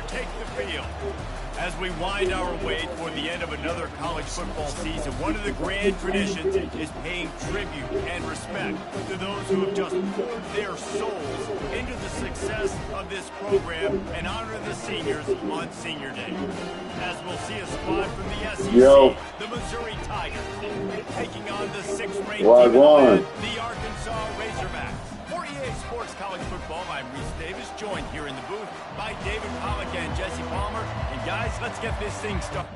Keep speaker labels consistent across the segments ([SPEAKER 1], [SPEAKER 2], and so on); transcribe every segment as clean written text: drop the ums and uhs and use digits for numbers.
[SPEAKER 1] take the field. As we wind our way toward the end of another college football season, one of the grand traditions is paying tribute and respect to those who have just poured their souls into the success of this program and honor the seniors on Senior Day. As we'll see a squad from the SEC, the Missouri Tigers, taking on the 6th-ranked team in the land, the Arkansas Razorbacks. For EA Sports College Football, I'm Reese Davis, joined here in the booth by David Pollack and Jesse Palmer. And guys, let's get this thing started.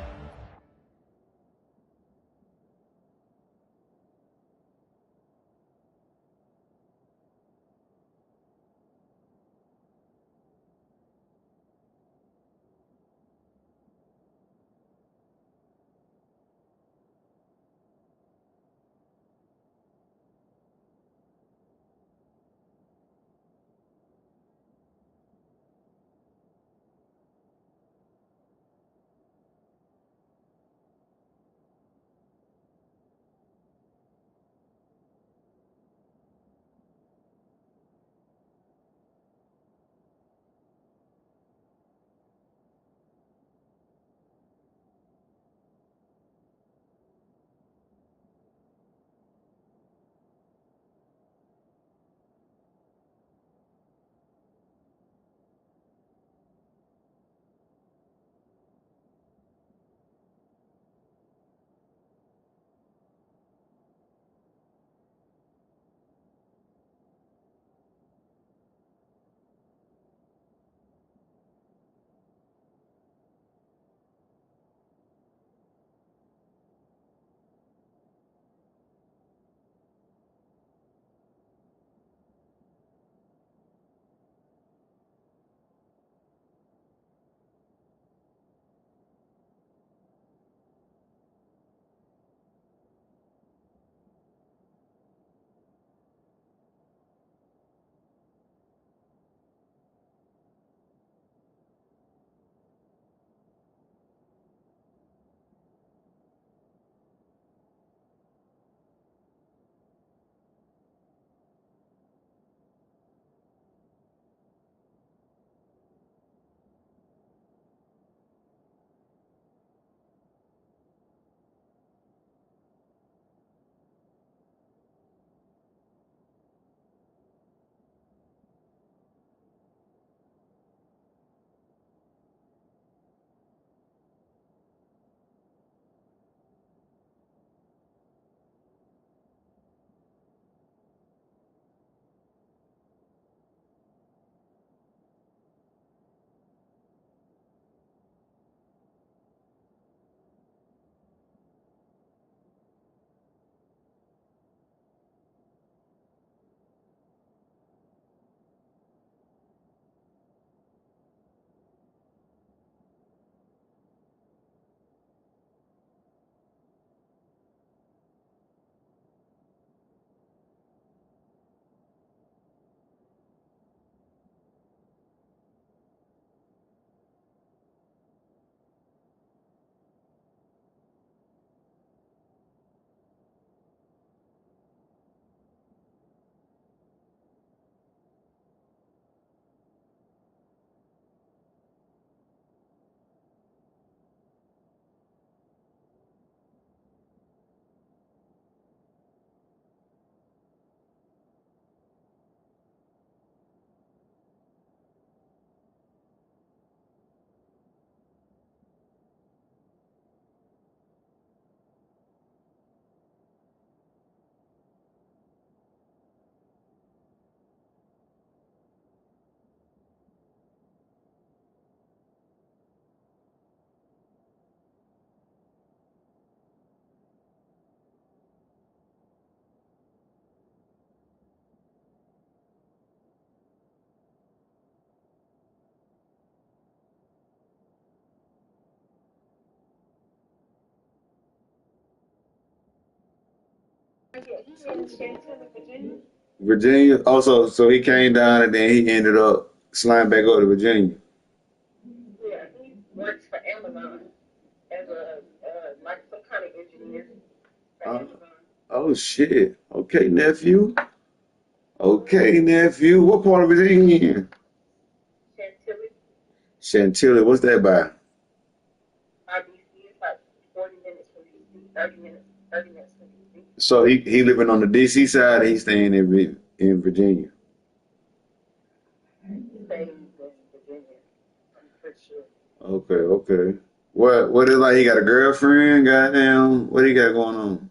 [SPEAKER 2] Virginia. Also, so he came down and then he ended up sliding back up to Virginia.
[SPEAKER 3] Yeah, he works for Amazon as like some kind of engineer for
[SPEAKER 2] Uh,
[SPEAKER 3] Amazon.
[SPEAKER 2] oh shit. Okay, nephew. Okay, nephew. What part of Virginia you in?
[SPEAKER 3] Chantilly.
[SPEAKER 2] Chantilly, what's that by?
[SPEAKER 3] DC is like 40 minutes from DC, 30 minutes from DC.
[SPEAKER 2] So he living on the DC side, or he's staying in Virginia.
[SPEAKER 3] He stays in Virginia, I'm pretty sure.
[SPEAKER 2] Okay, okay. What is like? He got a girlfriend? Goddamn, what he got going on?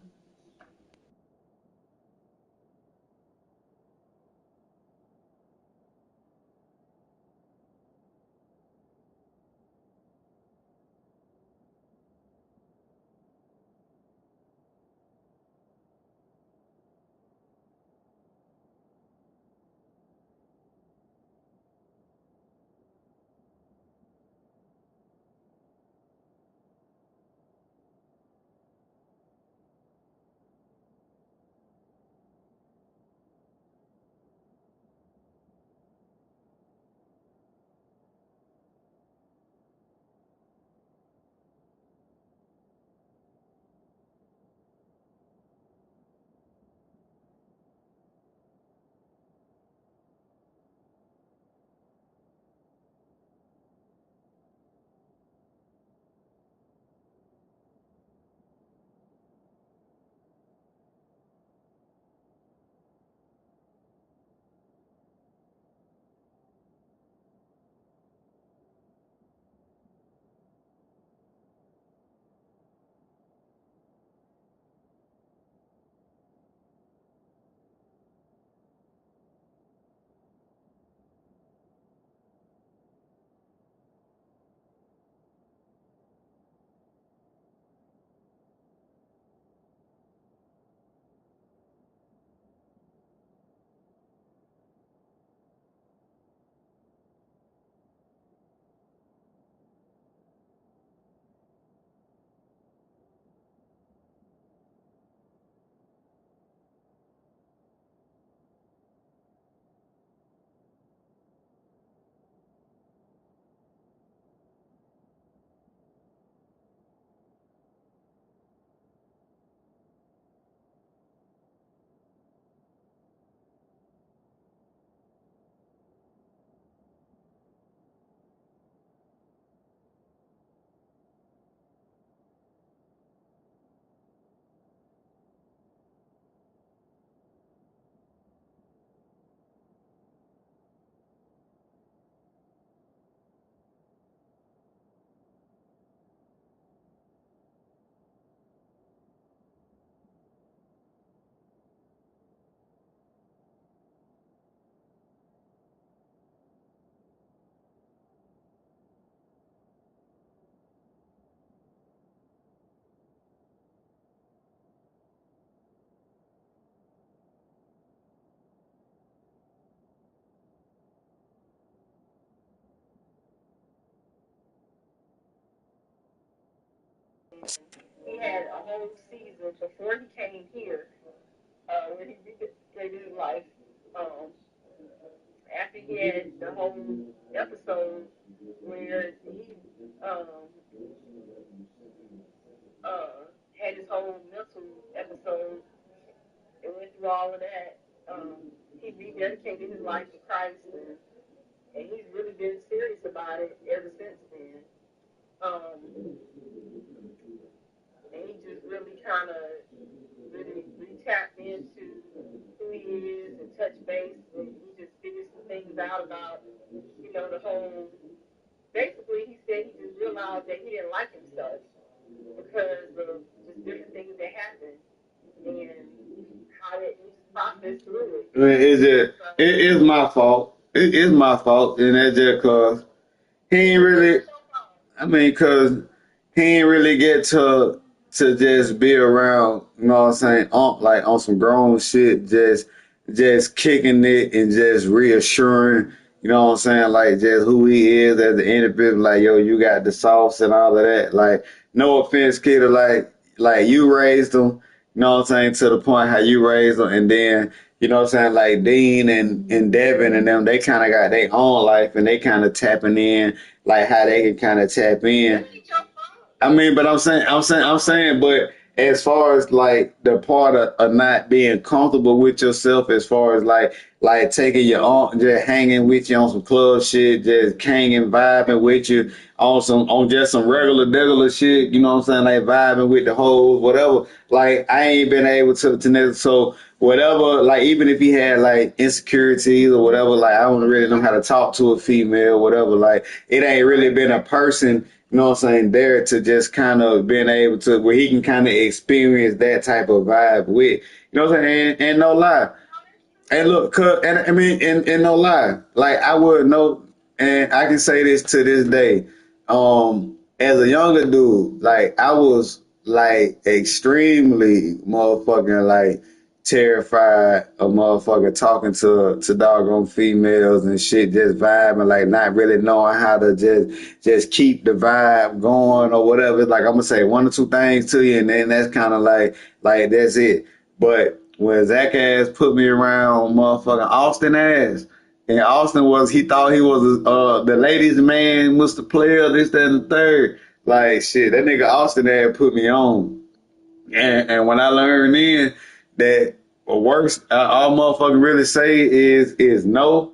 [SPEAKER 3] He had a whole season before he came here, where he recreated his life. Um, After he had the whole episode where he um, had his whole mental episode and went through all of that, he rededicated his life to Christ, and he's really been serious about it ever since then. Um, and he just really kind of really tapped into who he is and touched base, and he just figured some things out about, the whole. Basically, he said he just realized that he didn't like himself because of just different things that happened and how that he just processed through it.
[SPEAKER 2] I mean, it is my fault. It is my fault, and that's just cause he ain't really. I mean, cause he ain't really get to just be around. You know what I'm saying? Like on some grown shit, just kicking it and just reassuring. You know what I'm saying? Like just who he is as the individual. Like yo, you got the sauce and all of that. Like no offense, kid. Like you raised him. You know what I'm saying? To the point how you raised them, and then you know what I'm saying, like Dean and Devin and them, they kind of got their own life, and they kind of tapping in, like how they can kind of tap in. I mean, but I'm saying, but as far as like the part of not being comfortable with yourself, as far as like taking you on, just hanging with you on some club shit, just hanging, vibing with you on just some regular shit. You know what I'm saying? Like vibing with the whole whatever. Like I ain't been able to so whatever. Like even if he had like insecurities or whatever, like I don't really know how to talk to a female, whatever. Like it ain't really been a person. You know what I'm saying? There to just kind of being able to where he can kind of experience that type of vibe with. You know what I'm saying? And no lie. And look, and I mean, and no lie, like I would know, and I can say this to this day. As a younger dude, like I was like extremely motherfucking like terrified of motherfucking talking to doggone females and shit, just vibing, like not really knowing how to just keep the vibe going or whatever. Like I'm gonna say one or two things to you, and then that's kind of like that's it. But when Zach ass put me around motherfucking Austin ass, and Austin he thought he was the ladies man, Mr. Player, this, that, and the third. Like shit, that nigga Austin ass put me on. And when I learned then that worst, all motherfucker really say is no.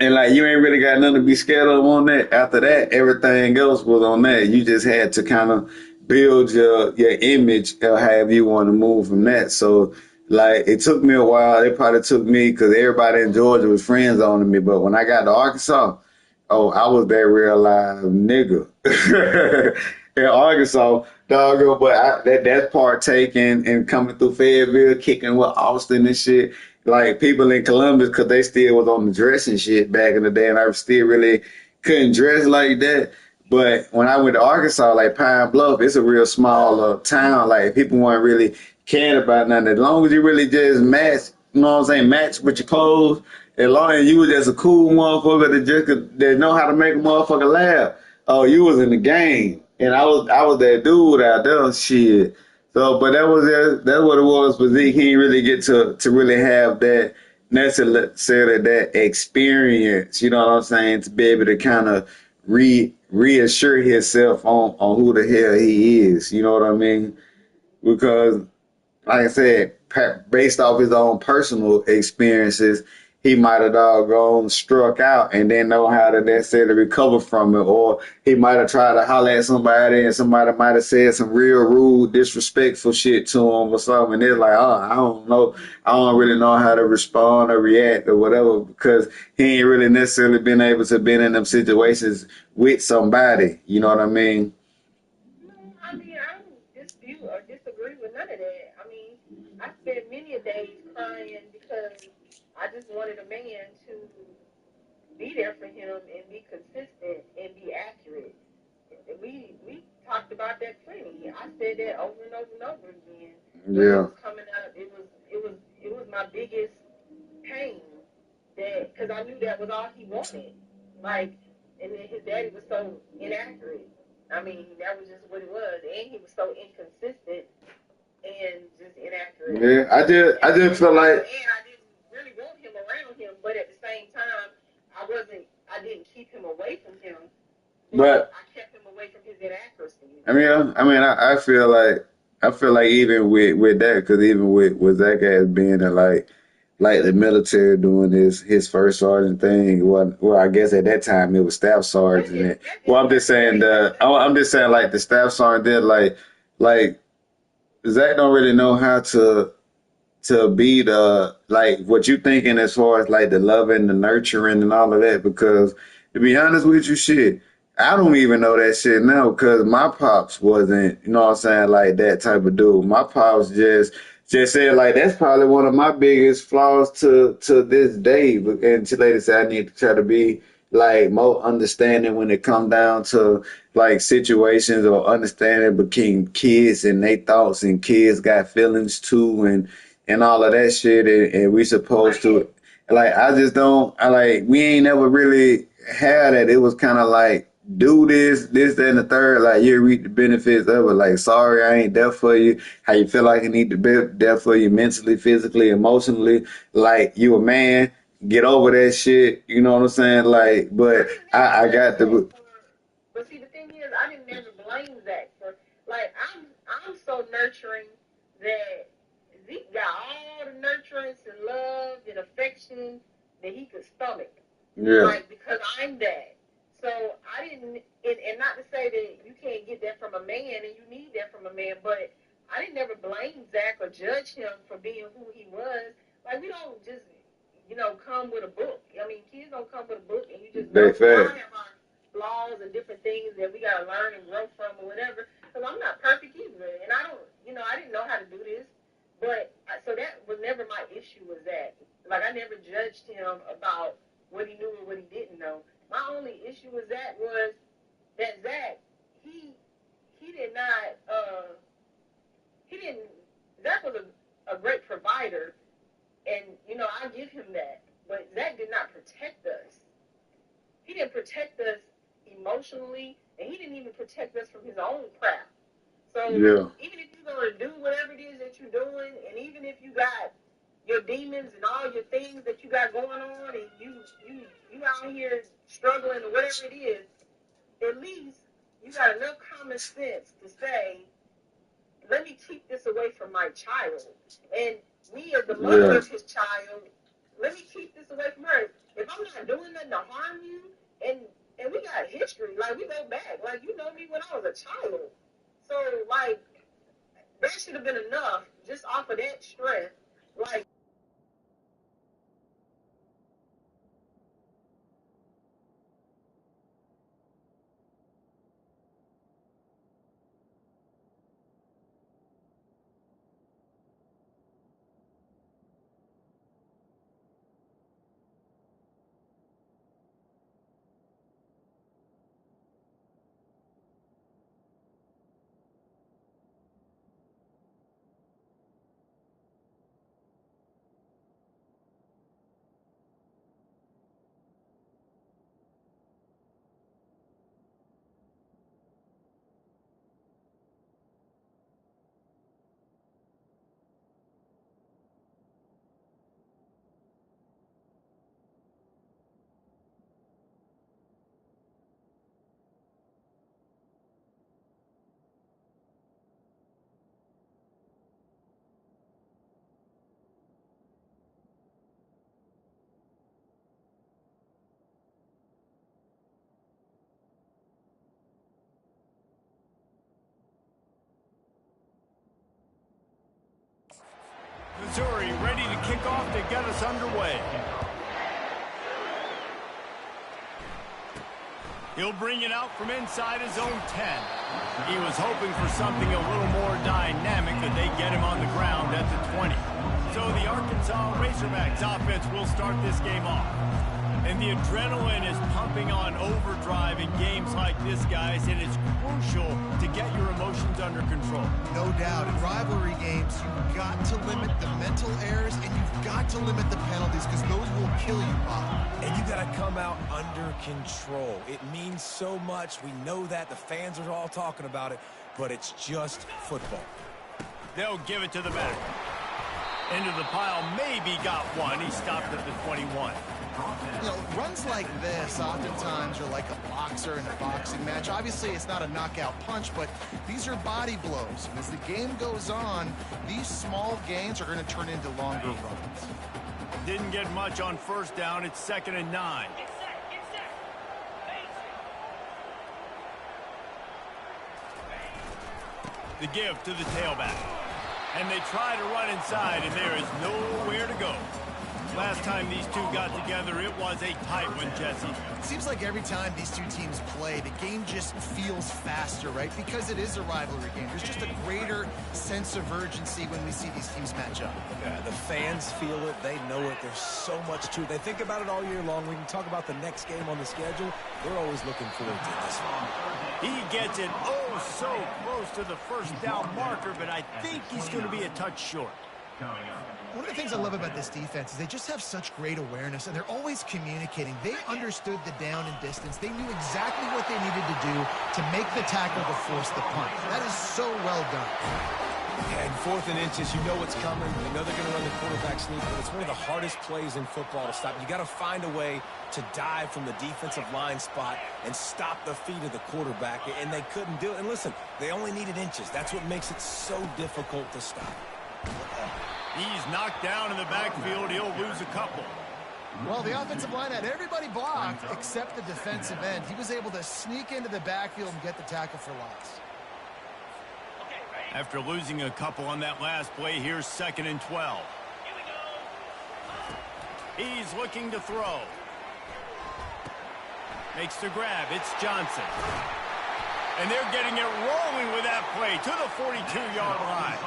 [SPEAKER 2] And like you ain't really got nothing to be scared of on that. After that, everything else was on that. You just had to kind of build your image or however you want to move from that. So like it took me a while. It probably took me because everybody in Georgia was friends on me. But when I got to Arkansas, oh, I was that real live nigga in Arkansas, dog. But that's partaking and coming through Fayetteville, kicking with Austin and shit. Like people in Columbus, because they still was on the dressing shit back in the day, and I still really couldn't dress like that. But when I went to Arkansas, like Pine Bluff, it's a real small town. Like people weren't really caring about nothing. As long as you really just match, you know what I'm saying, match with your clothes. As long as you was just a cool motherfucker that know how to make a motherfucker laugh. Oh, you was in the game, and I was that dude out there. Shit. So, but that's what it was for Zeke. He didn't really get to really have that necessarily that experience. You know what I'm saying? To be able to kind of reassure himself on who the hell he is. You know what I mean? Because like I said, based off his own personal experiences, he might have doggone struck out and didn't know how to necessarily recover from it, or he might have tried to holler at somebody and somebody might have said some real rude, disrespectful shit to him or something. And they're like, oh, I don't know. I don't really know how to respond or react or whatever because he ain't really necessarily been able to be in them situations with somebody. You know what I mean?
[SPEAKER 3] I mean, I don't dispute or disagree with none of that. I mean, I spent many a days crying because I just wanted a man to be there for him and be consistent and be accurate. We talked about that plenty. I said that over and over and over again. When it
[SPEAKER 2] Yeah.
[SPEAKER 3] was coming up, it was my biggest pain that because I knew that was all he wanted. Like, and then his daddy was so inaccurate. I mean, that was just what it was, and he was so inconsistent and just inaccurate.
[SPEAKER 2] Yeah. I just feel like
[SPEAKER 3] And I didn't really want him around him, but at the same time, I didn't keep him away from him, but
[SPEAKER 2] but
[SPEAKER 3] I kept him away from his inaccuracy.
[SPEAKER 2] I feel like even with that, because even with Zach as being in like the military doing his first sergeant thing. Well, I guess at that time it was staff sergeant. Well, I'm just saying like the staff sergeant did like Zach don't really know how to be the like what you thinking as far as like the loving, the nurturing, and all of that. Because to be honest with you, shit, I don't even know that shit now because my pops wasn't, you know what I'm saying, like that type of dude. My pops just said like that's probably one of my biggest flaws to this day. And she later said I need to try to be like more understanding when it come down to like situations or understanding between kids and they thoughts and kids got feelings too and all of that shit, and we supposed to like I just don't I like we ain't never really had that. It was kind of like do this, that, and the third. Like you reap the benefits of it. Like sorry, I ain't there for you. How you feel like I need to be there for you mentally, physically, emotionally. Like you a man, get over that shit. You know what I'm saying? Like, but I got the
[SPEAKER 3] But see, the thing is, I didn't never blame Zach for like I'm so nurturing that Zeke got all the nurturance and love and affection that he could stomach.
[SPEAKER 2] Yeah.
[SPEAKER 3] Like, because I'm that. So I didn't, and not to say that you can't get that from a man and you need that from a man, but I didn't ever blame Zach or judge him for being who he was. Like, we don't just, come with a book. I mean, kids don't come with a book and you just
[SPEAKER 2] They
[SPEAKER 3] know. We all
[SPEAKER 2] fast.
[SPEAKER 3] have our flaws and different things that we got to learn and grow from or whatever. Because I'm not perfect either. And I don't, I didn't know how to do this. But, so that was never my issue with Zach. Like, I never judged him about what he knew and what he didn't know. My only issue with Zach was that Zach, he did not, Zach was a great provider, and, I give him that. But Zach did not protect us. He didn't protect us emotionally, and he didn't even protect us from his own crap. So
[SPEAKER 2] Yeah.
[SPEAKER 3] even if you're going to do whatever it is that you're doing, and even if you got your demons and all your things that you got going on, and you out here struggling or whatever it is, at least you got enough common sense to say, let me keep this away from my child. And me as the mother of his child, let me keep this away from her. If I'm not doing nothing to harm you, and we got history, like, we go back. Like, you know me when I was a child. So, like, that should have been enough just off of that strength. Like,
[SPEAKER 1] Missouri ready to kick off to get us underway. He'll bring it out from inside his own 10. He was hoping for something a little more dynamic, but they get him on the ground at the 20. So the Arkansas Razorbacks offense will start this game off. And the adrenaline is pumping on overdrive in games like this, guys, and it's crucial to get your emotions under control.
[SPEAKER 4] No doubt. In rivalry games, you've got to limit the mental errors, and you've got to limit the penalties, because those will kill you, Bob.
[SPEAKER 5] And you got to come out under control. It means so much. We know that. The fans are all talking about it, but it's just football.
[SPEAKER 1] They'll give it to the back. Into the pile, maybe got one. He stopped at the 21.
[SPEAKER 4] Runs like this oftentimes are like a boxer in a boxing match. Obviously, it's not a knockout punch, but these are body blows. And as the game goes on, these small gains are going to turn into longer runs.
[SPEAKER 1] Didn't get much on first down. It's 2nd and 9. The give to the tailback. And they try to run inside, and there is nowhere to go. Last time these two got together, it was a tight one, Jesse.
[SPEAKER 4] It seems like every time these two teams play, the game just feels faster, right? Because it is a rivalry game. There's just a greater sense of urgency when we see these teams match up.
[SPEAKER 5] Yeah, the fans feel it. They know it. There's so much to it. They think about it all year long. We can talk about the next game on the schedule. They're always looking forward to this one.
[SPEAKER 1] He gets it so close to the first down marker, but I think he's going to be a touch short.
[SPEAKER 4] One of the things I love about this defense is they just have such great awareness, and they're always communicating. They understood the down and distance. They knew exactly what they needed to do to make the tackle to force the punt. That is so well done.
[SPEAKER 5] Yeah, and 4th and inches, you know what's coming. They know they're going to run the quarterback sneak, but it's one of the hardest plays in football to stop. You got to find a way to dive from the defensive line spot and stop the feet of the quarterback, and they couldn't do it. And listen, they only needed inches. That's what makes it so difficult to stop.
[SPEAKER 1] He's knocked down in the backfield. He'll lose a couple.
[SPEAKER 4] Well, the offensive line had everybody blocked except the defensive end. He was able to sneak into the backfield and get the tackle for loss.
[SPEAKER 1] After losing a couple on that last play, here's 2nd and 12. He's looking to throw. Makes the grab. It's Johnson. And they're getting it rolling with that play to the 42-yard line.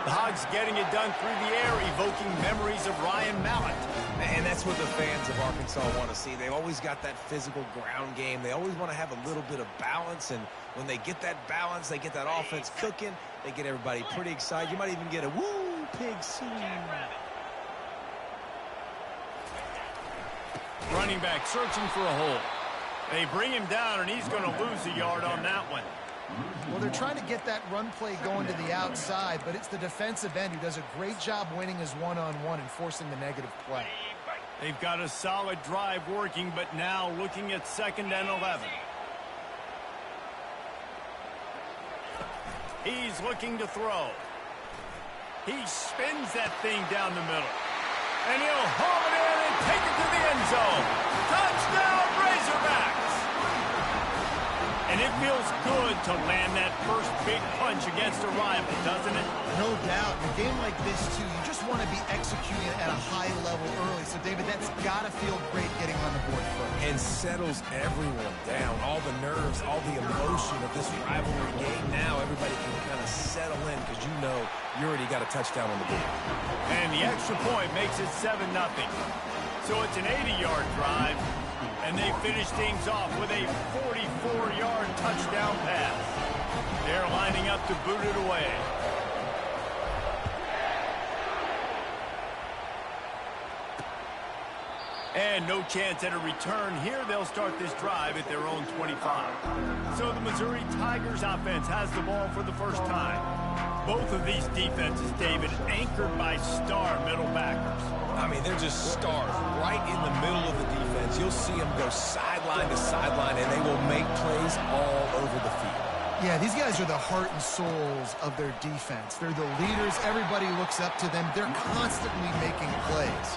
[SPEAKER 1] The Hogs getting it done through the air, evoking memories of Ryan Mallett.
[SPEAKER 5] And that's what the fans of Arkansas want to see. They've always got that physical ground game. They always want to have a little bit of balance. And when they get that balance, they get that offense cooking. They get everybody pretty excited. You might even get a woo, pig scene.
[SPEAKER 1] Running back searching for a hole. They bring him down, and he's going to lose a yard on that one.
[SPEAKER 4] Well, they're trying to get that run play going to the outside, but it's the defensive end who does a great job winning his one-on-one and forcing the negative play.
[SPEAKER 1] They've got a solid drive working, but now looking at 2nd and 11. He's looking to throw. He spins that thing down the middle. And he'll haul it in and take it to the end zone. Touchdown, Razorbacks! And it feels good to land that first big punch against a rival, doesn't it?
[SPEAKER 4] No doubt. In a game like this, too, you just want to be executing at a high level early. So, David, that's got to feel great getting on the board first.
[SPEAKER 5] And settles everyone down. All the nerves, all the emotion of this rivalry game. Now everybody can kind of settle in because you know you already got a touchdown on the board.
[SPEAKER 1] And the extra point makes it 7-0. So it's an 80-yard drive. And they finish things off with a 44-yard touchdown pass. They're lining up to boot it away. And no chance at a return here. They'll start this drive at their own 25. So the Missouri Tigers offense has the ball for the first time. Both of these defenses, David, anchored by star middle backers.
[SPEAKER 5] I mean, they're just stars right in the middle of the defense. You'll see them go sideline to sideline, and they will make plays all over the field.
[SPEAKER 4] Yeah, these guys are the heart and souls of their defense. They're the leaders. Everybody looks up to them. They're constantly making plays.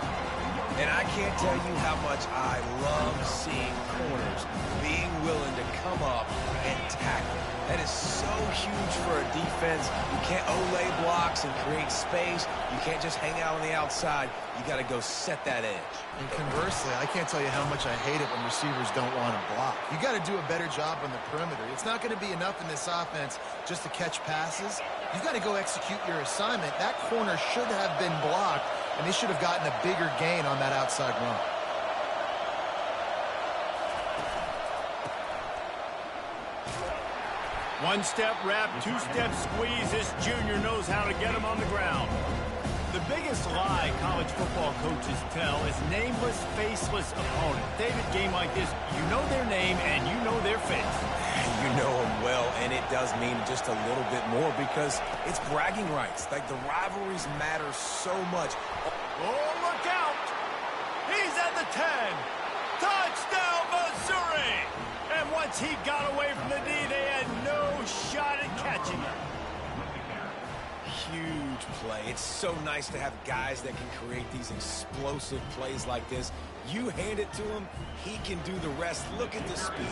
[SPEAKER 5] And I can't tell you how much I love seeing corners being willing to come up and tackle. That is so huge for a defense. You can't olay blocks and create space. You can't just hang out on the outside. You got to go set that edge.
[SPEAKER 4] And conversely, I can't tell you how much I hate it when receivers don't want to block. You got to do a better job on the perimeter. It's not going to be enough in this offense just to catch passes. You got to go execute your assignment. That corner should have been blocked, and they should have gotten a bigger gain on that outside run.
[SPEAKER 1] One-step wrap, two-step squeeze. This junior knows how to get him on the ground. The biggest lie college football coaches tell is nameless, faceless opponent. David, game like this, you know their name and you know their face.
[SPEAKER 5] You know them well, and it does mean just a little bit more because it's bragging rights. Like, the rivalries matter so much.
[SPEAKER 1] Oh, look out! He's at the 10. Touchdown, Missouri! And once he got away from the D, they had no shot at catching him.
[SPEAKER 5] Huge play. It's so nice to have guys that can create these explosive plays like this. You hand it to him, he can do the rest. Look at the speed,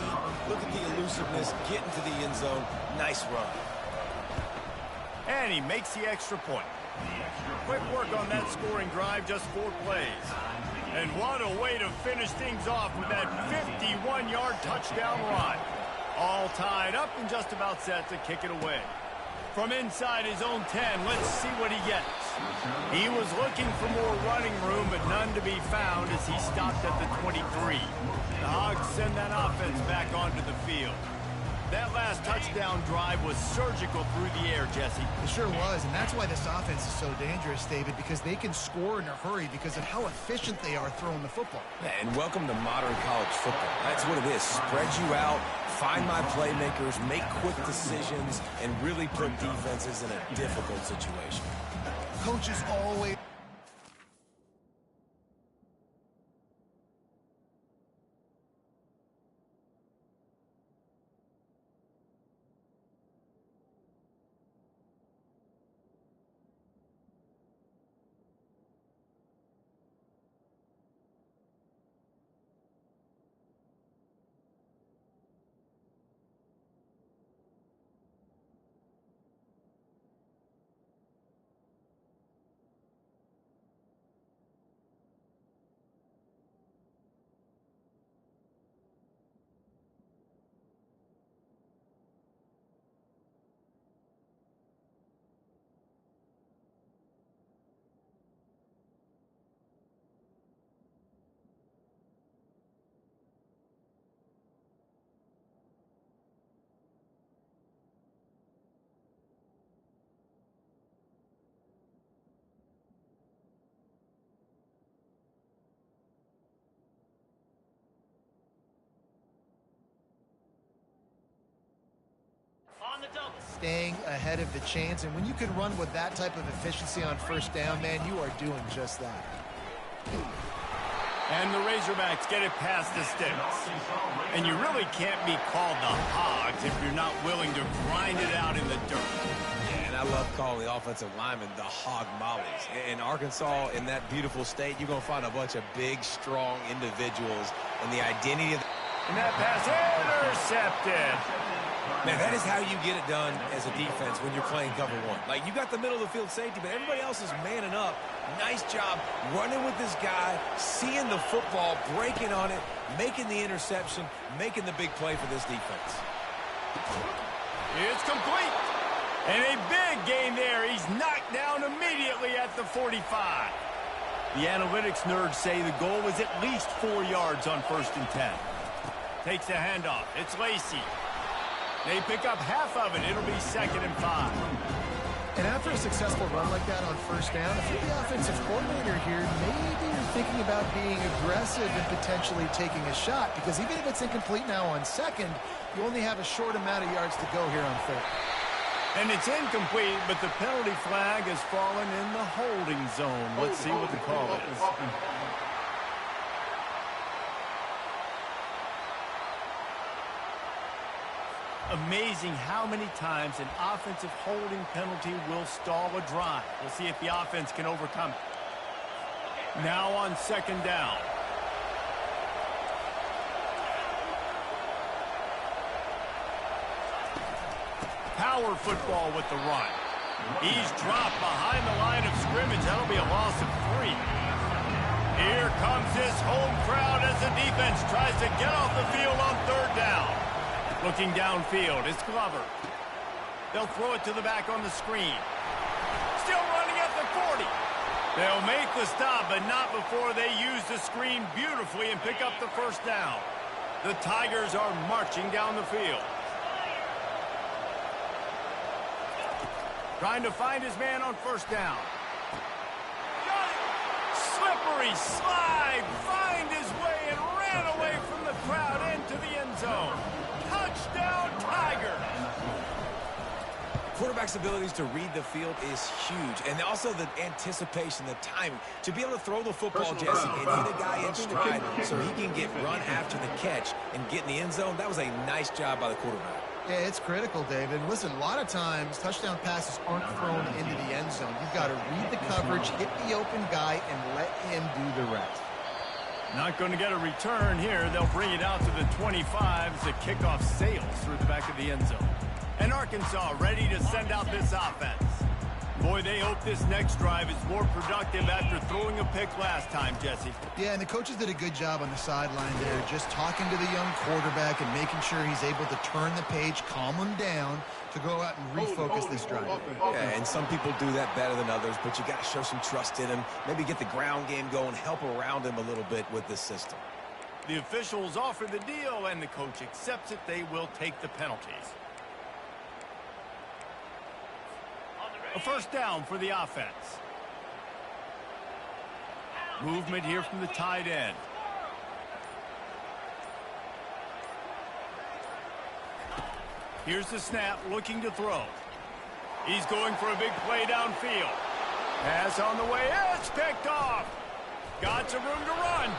[SPEAKER 5] look at the elusiveness, get into the end zone. Nice run.
[SPEAKER 1] And he makes the extra point. Quick work on that scoring drive, just 4 plays. And what a way to finish things off with that 51-yard touchdown run. All tied up and just about set to kick it away. From inside his own 10, let's see what he gets. He was looking for more running room, but none to be found as he stopped at the 23. The Hogs send that offense back onto the field. That last touchdown drive was surgical through the air, Jesse.
[SPEAKER 4] It sure was, and that's why this offense is so dangerous, David, because they can score in a hurry because of how efficient they are throwing the football.
[SPEAKER 5] And welcome to modern college football. That's what it is. Spread you out, find my playmakers, make quick decisions, and really put defenses in a difficult situation.
[SPEAKER 4] Coaches always... Staying ahead of the chains, and when you can run with that type of efficiency on first down, man, you are doing just that.
[SPEAKER 1] And the Razorbacks get it past the sticks. And you really can't be called the Hogs if you're not willing to grind it out in the dirt.
[SPEAKER 5] Yeah, and I love calling the offensive linemen the Hog Mollies. In Arkansas, in that beautiful state, you're going to find a bunch of big, strong individuals. And the identity of
[SPEAKER 1] And that pass intercepted.
[SPEAKER 5] Man, that is how you get it done as a defense when you're playing cover one. Like, you got the middle of the field safety, but everybody else is manning up. Nice job running with this guy, seeing the football, breaking on it, making the interception, making the big play for this defense.
[SPEAKER 1] It's complete. And a big gain there. He's knocked down immediately at the 45. The analytics nerds say the goal was at least 4 yards on 1st and 10. Takes the handoff. It's Lacey. They pick up half of it. It'll be 2nd and 5.
[SPEAKER 4] And after a successful run like that on first down, if you're the offensive coordinator here, maybe you're thinking about being aggressive and potentially taking a shot, because even if it's incomplete now on 2nd, you only have a short amount of yards to go here on 3rd.
[SPEAKER 1] And it's incomplete, but the penalty flag has fallen in the holding zone. Let's see what the call is. Amazing how many times an offensive holding penalty will stall a drive. We'll see if the offense can overcome it. Now on 2nd down. Power football with the run. He's dropped behind the line of scrimmage. That'll be a loss of 3. Here comes this home crowd as the defense tries to get off the field on 3rd down. Looking downfield, it's Glover. They'll throw it to the back on the screen. Still running at the 40. They'll make the stop, but not before they use the screen beautifully and pick up the 1st down. The Tigers are marching down the field. Trying to find his man on 1st down. Slippery slide, find his way and ran away from the crowd into the end zone. Touchdown, Tigers!
[SPEAKER 5] Quarterback's abilities to read the field is huge, and also the anticipation, the timing. To be able to throw the football, Jesse, and hit a guy in stride so he can get run after the catch and get in the end zone, that was a nice job by the quarterback.
[SPEAKER 4] Yeah, it's critical, David. Listen, a lot of times touchdown passes aren't thrown into the end zone. You've got to read the coverage, hit the open guy, and let him do the rest.
[SPEAKER 1] Not going to get a return here. They'll bring it out to the 25 as the kickoff sails through the back of the end zone. And Arkansas ready to send out this offense. Boy, they hope this next drive is more productive after throwing a pick last time, Jesse.
[SPEAKER 4] Yeah, and the coaches did a good job on the sideline there, just talking to the young quarterback and making sure he's able to turn the page, calm him down to go out and refocus this drive.
[SPEAKER 5] Yeah, and some people do that better than others, but you got to show some trust in him, maybe get the ground game going, help around him a little bit with this system.
[SPEAKER 1] The officials offer the deal, and the coach accepts it. They will take the penalties. A 1st down for the offense. Movement here from the tight end. Here's the snap, looking to throw. He's going for a big play downfield. Pass on the way. It's picked off. Got some room to run.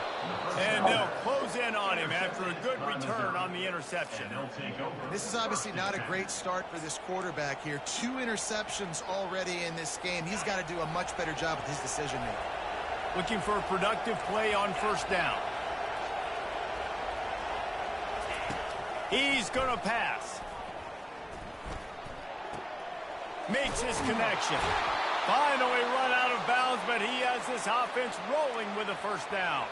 [SPEAKER 1] And they'll close in on him after a good return on the interception.
[SPEAKER 4] This is obviously not a great start for this quarterback here. 2 interceptions already in this game. He's got to do a much better job with his decision-making.
[SPEAKER 1] Looking for a productive play on 1st down. He's going to pass. Makes his connection. Finally run out of bounds, but he has this offense rolling with a 1st down.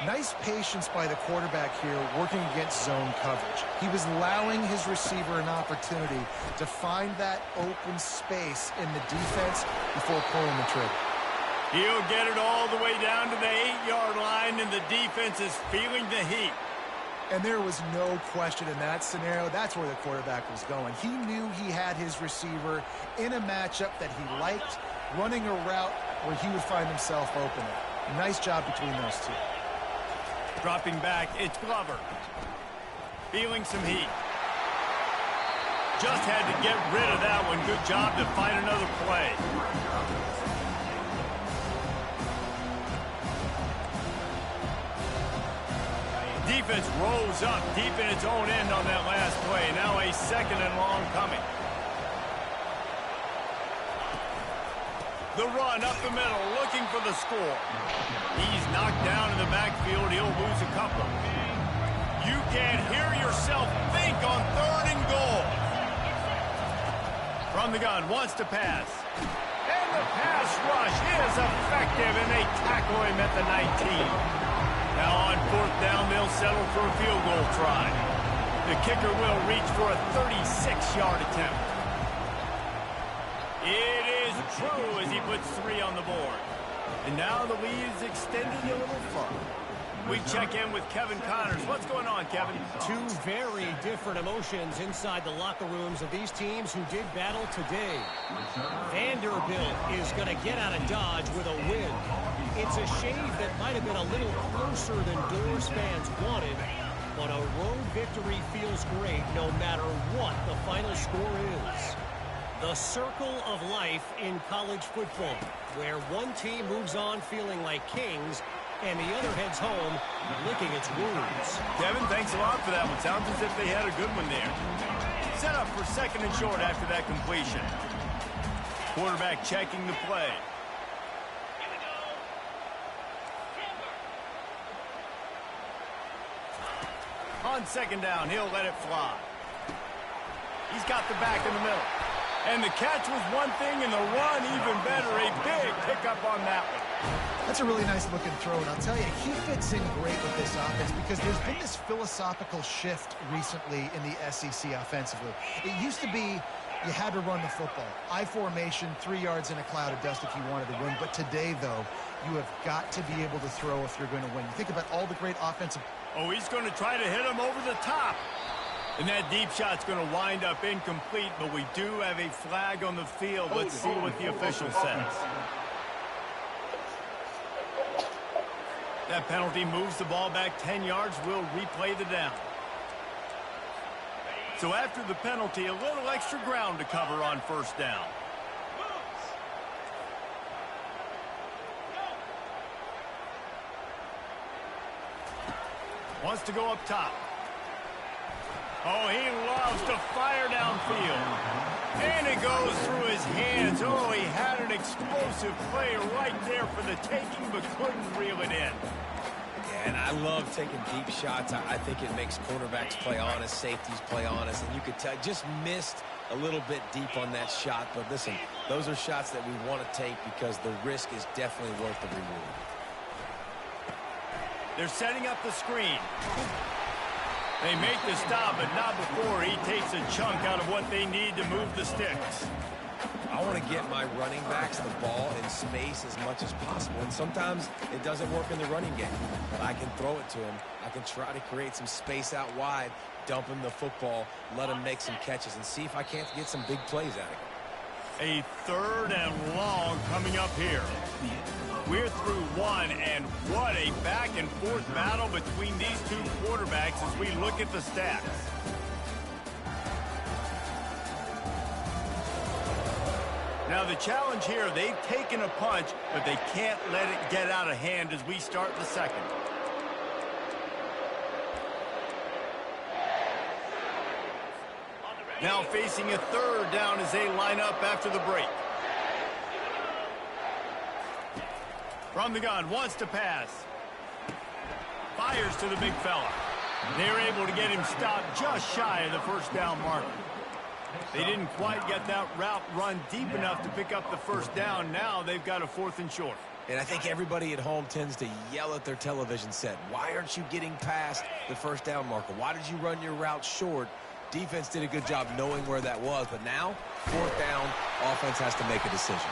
[SPEAKER 4] Nice patience by the quarterback here working against zone coverage. He was allowing his receiver an opportunity to find that open space in the defense before pulling the trigger.
[SPEAKER 1] He'll get it all the way down to the 8-yard line, and the defense is feeling the heat.
[SPEAKER 4] And there was no question in that scenario. That's where the quarterback was going. He knew he had his receiver in a matchup that he liked, running a route where he would find himself open. Nice job between those two.
[SPEAKER 1] Dropping back, it's Glover. Feeling some heat. Just had to get rid of that one. Good job to find another play. Defense rolls up deep in its own end on that last play. Now a 2nd and long coming. The run up the middle, looking for the score. He's knocked down in the backfield. He'll lose a couple. You can hear yourself think on 3rd and goal. From the gun, wants to pass. And the pass rush is effective, and they tackle him at the 19. Now on 4th down, they'll settle for a field goal try. The kicker will reach for a 36-yard attempt. It is true as he puts 3 on the board. And now the lead is extended a little further. We check in with Kevin Connors. What's going on, Kevin?
[SPEAKER 6] Two very different emotions inside the locker rooms of these teams who did battle today. Vanderbilt is going to get out of Dodge with a win. It's a shave that might have been a little closer than Doors fans wanted, but a road victory feels great no matter what the final score is. The circle of life in college football, where one team moves on feeling like kings and the other heads home licking its wounds.
[SPEAKER 1] Kevin, thanks a lot for that one. Sounds as if they had a good one there. Set up for 2nd and short after that completion. Quarterback checking the play. On 2nd down, he'll let it fly. He's got the back in the middle. And the catch was one thing, and the run even better. A big pickup on that one.
[SPEAKER 4] That's a really nice looking throw, and I'll tell you, he fits in great with this offense because there's been this philosophical shift recently in the SEC offensively. It used to be you had to run the football. I formation, 3 yards in a cloud of dust if you wanted to win. But today, though, you have got to be able to throw if you're going to win. You think about all the great offensive...
[SPEAKER 1] Oh, he's going to try to hit him over the top. And that deep shot's going to wind up incomplete, but we do have a flag on the field. Let's see what the official says. That penalty moves the ball back 10 yards. We'll replay the down. So after the penalty, a little extra ground to cover on 1st down. Wants to go up top. Oh, he loves to fire downfield. And it goes through his hands. Oh, he had an explosive play right there for the taking, but couldn't reel it in.
[SPEAKER 5] And I love taking deep shots. I think it makes quarterbacks play honest, safeties play honest. And you could tell, just missed a little bit deep on that shot. But listen, those are shots that we want to take because the risk is definitely worth the reward.
[SPEAKER 1] They're setting up the screen. They make the stop, but not before he takes a chunk out of what they need to move the sticks.
[SPEAKER 5] I want to get my running backs the ball in space as much as possible. And sometimes it doesn't work in the running game. But I can throw it to him. I can try to create some space out wide, dump him the football, let him make some catches, and see if I can't get some big plays out of him.
[SPEAKER 1] A 3rd and long coming up here. We're through one, and what a back-and-forth battle between these two quarterbacks as we look at the stats. Now, the challenge here, they've taken a punch, but they can't let it get out of hand as we start the 2nd. Now facing a 3rd down as they line up after the break. From the gun, wants to pass. Fires to the big fella. They're able to get him stopped just shy of the 1st down marker. They didn't quite get that route run deep enough to pick up the 1st down. Now they've got a 4th and short.
[SPEAKER 5] And I think everybody at home tends to yell at their television set. Why aren't you getting past the 1st down marker? Why did you run your route short? Defense did a good job knowing where that was. But now, 4th down, offense has to make a decision.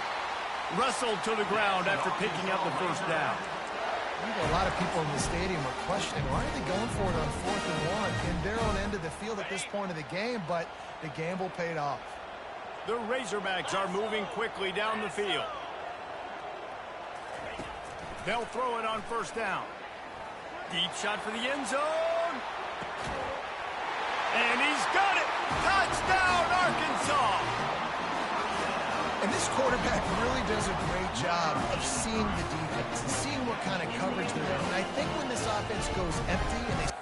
[SPEAKER 1] Wrestled to the ground after picking up the 1st down.
[SPEAKER 4] A lot of people in the stadium are questioning, why are they going for it on 4th and 1 in their own end of the field at this point of the game, but the gamble paid off.
[SPEAKER 1] The Razorbacks are moving quickly down the field. They'll throw it on 1st down. Deep shot for the end zone. And he's got it. Touchdown,
[SPEAKER 4] this quarterback really does a great job of seeing the defense and seeing what kind of coverage they're in. And I think when this offense goes empty and they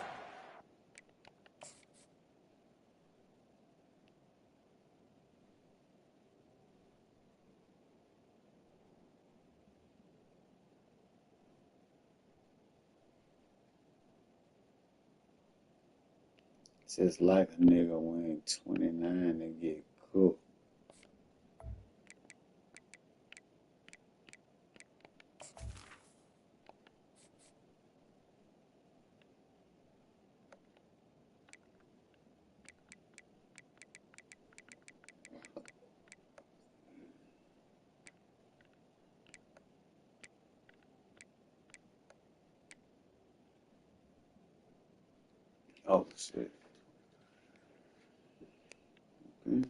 [SPEAKER 2] It's just like a nigga win 29 and get cooked. Oh, shit. Okay.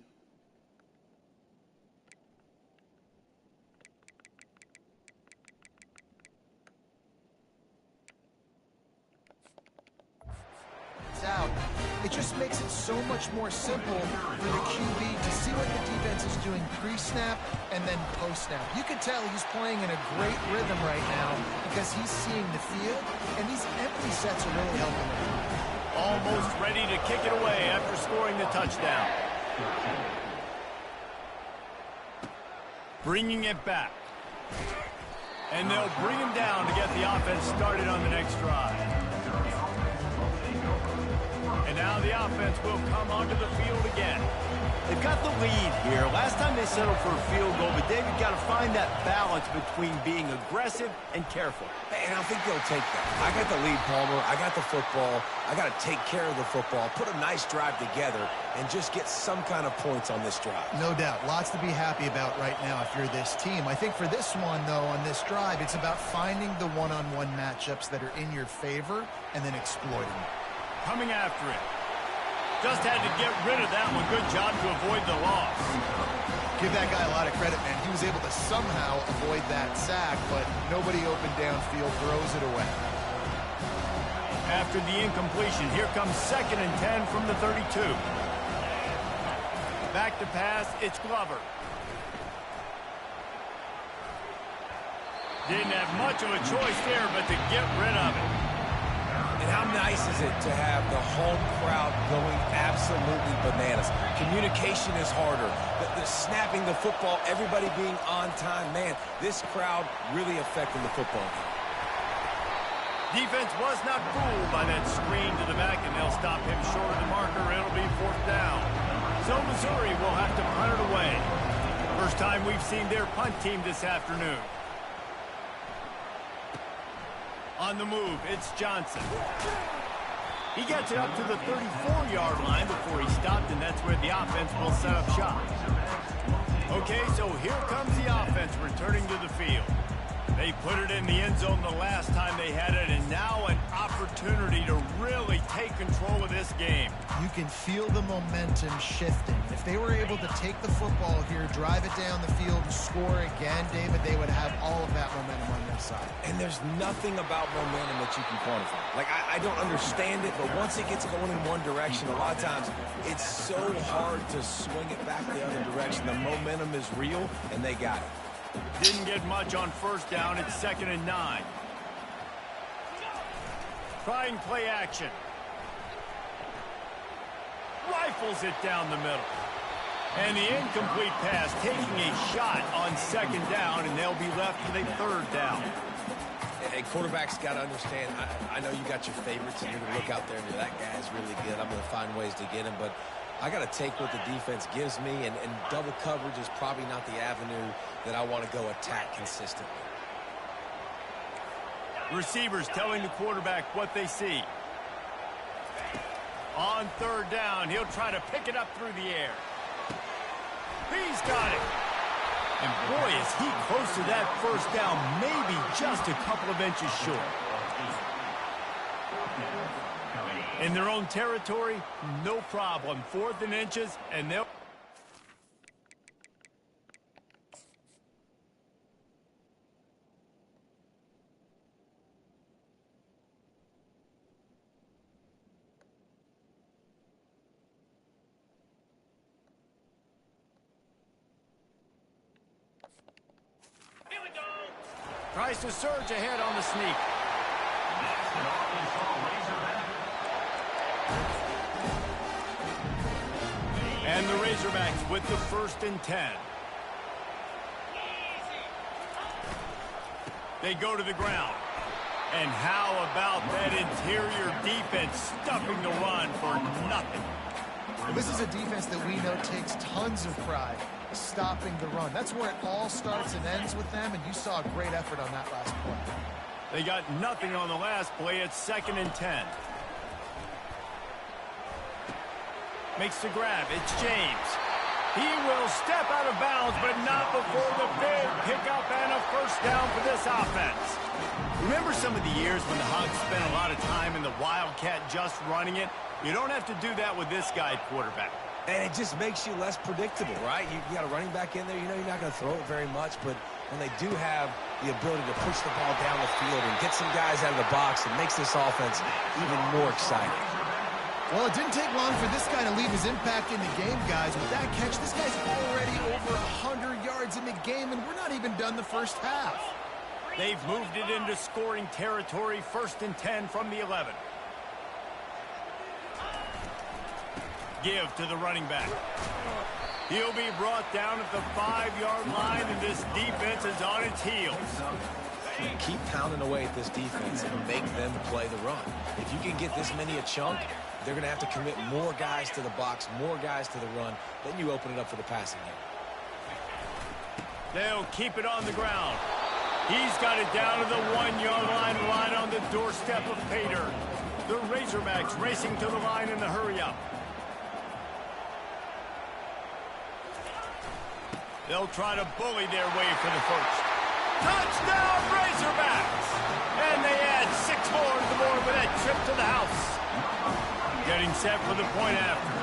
[SPEAKER 4] out, it just makes it so much more simple for the QB to see what the defense is doing pre-snap and then post-snap. You can tell he's playing in a great rhythm right now because he's seeing the field, and these empty sets are really helping him.
[SPEAKER 1] Almost ready to kick it away after scoring the touchdown. Bringing it back. And they'll bring him down to get the offense started on the next drive. And now the offense will come onto the field again. They've got the lead here. Last time they settled for a field goal, but David got to find that balance between being aggressive and careful.
[SPEAKER 5] And I think they'll take that. I got the lead, Palmer. I got the football. I got to take care of the football, put a nice drive together, and just get some kind of points on this drive.
[SPEAKER 4] No doubt. Lots to be happy about right now if you're this team. I think for this one, though, on this drive, it's about finding the one-on-one matchups that are in your favor and then exploiting them.
[SPEAKER 1] Coming after it. Just had to get rid of that one. Good job to avoid the loss.
[SPEAKER 4] Give that guy a lot of credit, man. He was able to somehow avoid that sack, but nobody open downfield, throws it away.
[SPEAKER 1] After the incompletion, here comes 2nd and 10 from the 32. Back to pass, it's Glover. Didn't have much of a choice there, but to get rid of it.
[SPEAKER 5] And how nice is it to have the home crowd going absolutely bananas? Communication is harder. The snapping the football, everybody being on time. Man, this crowd really affecting the football game.
[SPEAKER 1] Defense was not fooled by that screen to the back, and they'll stop him short of the marker. It'll be 4th down. So Missouri will have to punt it away. First time we've seen their punt team this afternoon. On the move, it's Johnson. He gets it up to the 34-yard line before he stopped, and that's where the offense will set up shop. Okay, so here comes the offense returning to the field. They put it in the end zone the last time they had it, and now an opportunity to really take control of this game.
[SPEAKER 4] You can feel the momentum shifting. If they were able to take the football here, drive it down the field, and score again, David, they would have all of that momentum on their side.
[SPEAKER 5] And there's nothing about momentum that you can quantify. Like, I don't understand it, but once it gets going in one direction, a lot of times it's so hard to swing it back the other direction. The momentum is real, and they got it.
[SPEAKER 1] Didn't get much on 1st down. It's 2nd and 9. Trying play action. Rifles it down the middle. And the incomplete pass taking a shot on 2nd down, and they'll be left with a 3rd down.
[SPEAKER 5] Hey, quarterbacks got to understand, I know you got your favorites, and you're going to look out there and you're, that guy's really good. I'm going to find ways to get him, but I got to take what the defense gives me, and double coverage is probably not the avenue that I want to go attack consistently.
[SPEAKER 1] Receivers telling the quarterback what they see. On 3rd down, he'll try to pick it up through the air. He's got it. And boy, is he close to that 1st down, maybe just a couple of inches short. In their own territory, no problem. 4th and inches, and they'll... Tries to surge ahead on the sneak. And the Razorbacks with the 1st and 10. They go to the ground. And how about that interior defense stuffing the run for nothing?
[SPEAKER 4] Well, this is a defense that we know takes tons of pride stopping the run. That's where it all starts and ends with them, and you saw a great effort on that last play.
[SPEAKER 1] They got nothing on the last play. It's 2nd and 10. Makes the grab. It's James. He will step out of bounds, but not before the big pickup and a 1st down for this offense. Remember some of the years when the Hogs spent a lot of time in the Wildcat just running it? You don't have to do that with this guy at quarterback.
[SPEAKER 5] And it just makes you less predictable, right? You got a running back in there. You know you're not going to throw it very much, but when they do have the ability to push the ball down the field and get some guys out of the box, it makes this offense even more exciting.
[SPEAKER 4] Well, it didn't take long for this guy to leave his impact in the game, guys. With that catch, this guy's already over 100 yards in the game, and we're not even done the first half.
[SPEAKER 1] They've moved it into scoring territory. 1st and 10 from the 11. Give to the running back. He'll be brought down at the 5-yard line, and this defense is on its heels.
[SPEAKER 5] Keep pounding away at this defense and make them play the run. If you can get this many a chunk, they're going to have to commit more guys to the box, more guys to the run. Then you open it up for the passing game.
[SPEAKER 1] They'll keep it on the ground. He's got it down to the 1-yard line, right on the doorstep of Pater. The Razorbacks racing to the line in the hurry-up. They'll try to bully their way for the 1st. Touchdown, Razorbacks! And they add 6 more to the board with that trip to the house. Getting set for the point after.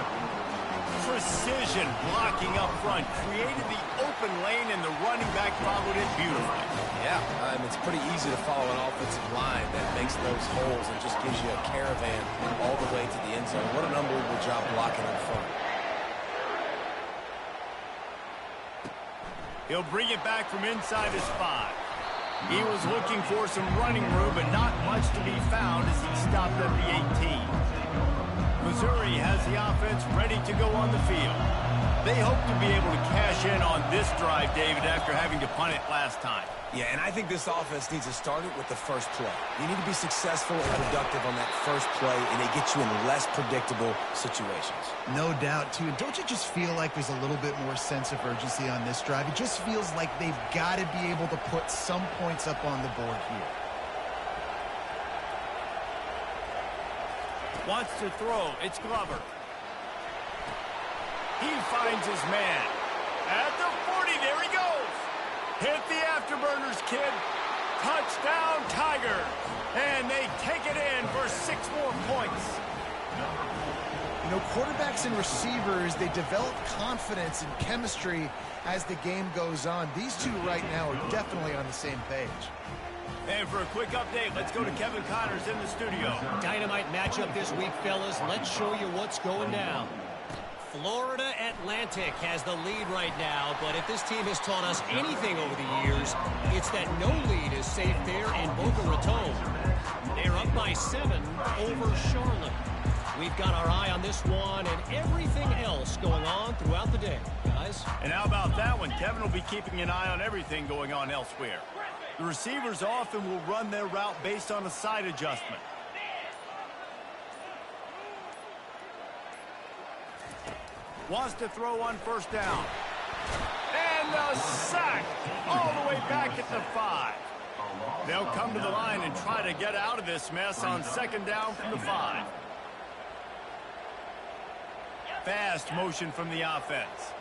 [SPEAKER 1] Precision blocking up front created the open lane, and the running back followed it beautifully.
[SPEAKER 5] Yeah, it's pretty easy to follow an offensive line that makes those holes and just gives you a caravan all the way to the end zone. What an unbelievable job blocking in front.
[SPEAKER 1] He'll bring it back from inside his 5. He was looking for some running room, but not much to be found as he stopped at the 18. Missouri has the offense ready to go on the field. They hope to be able to cash in on this drive, David, after having to punt it last time.
[SPEAKER 5] Yeah, and I think this offense needs to start it with the first play. You need to be successful and productive on that first play, and they get you in less predictable situations.
[SPEAKER 4] No doubt, too. Don't you just feel like there's a little bit more sense of urgency on this drive? It just feels like they've got to be able to put some points up on the board here.
[SPEAKER 1] Wants to throw. It's Glover. He finds his man. At the 40, there he goes. Hit the afterburners, kid. Touchdown, Tiger. And they take it in for 6 more points.
[SPEAKER 4] You know, quarterbacks and receivers, they develop confidence and chemistry as the game goes on. These two right now are definitely on the same page.
[SPEAKER 1] And for a quick update, let's go to Kevin Connors in the studio.
[SPEAKER 6] Dynamite matchup this week, fellas. Let's show you what's going down. Florida Atlantic has the lead right now, but if this team has taught us anything over the years, it's that no lead is safe there in Boca Raton. They're up by 7 over Charlotte. We've got our eye on this one and everything else going on throughout the day, guys.
[SPEAKER 1] And how about that one? Kevin will be keeping an eye on everything going on elsewhere. The receivers often will run their route based on a side adjustment. Wants to throw on 1st down. And a sack all the way back at the 5. They'll come to the line and try to get out of this mess on 2nd down from the 5. Fast motion from the offense.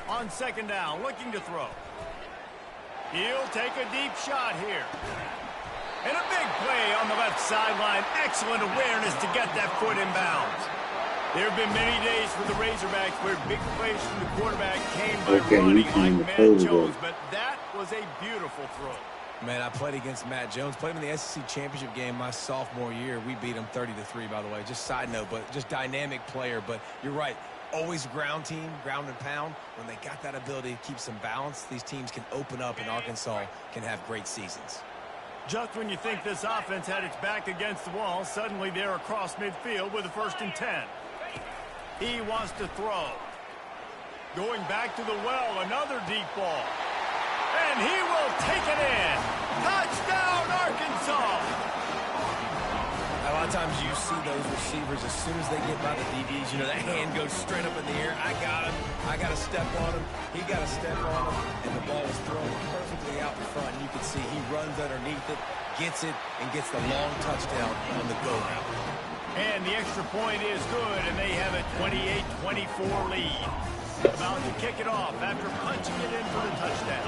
[SPEAKER 1] On 2nd down, looking to throw. He'll take a deep shot here. And a big play on the left sideline. Excellent awareness to get that foot in bounds. There have been many days for the Razorbacks where big plays from the quarterback came by running like man chose, but that was a beautiful throw.
[SPEAKER 5] Man, I played against Matt Jones. Played him in the SEC Championship game my sophomore year. We beat him 30-3, by the way. Just side note, but just dynamic player. But you're right. Always ground team, ground and pound. When they got that ability to keep some balance, these teams can open up, and Arkansas can have great seasons.
[SPEAKER 1] Just when you think this offense had its back against the wall, suddenly they're across midfield with a 1st and 10. He wants to throw. Going back to the well, another deep ball. And he will take it in. Touchdown, Arkansas!
[SPEAKER 5] A lot of times you see those receivers, as soon as they get by the DBs, you know, that hand goes straight up in the air. I got him. I got to step on him. He got to step on him. And the ball was thrown perfectly out in front. And you can see he runs underneath it, gets it, and gets the long touchdown on the go route.
[SPEAKER 1] And the extra point is good, and they have a 28-24 lead. About to kick it off after punching it in for the touchdown.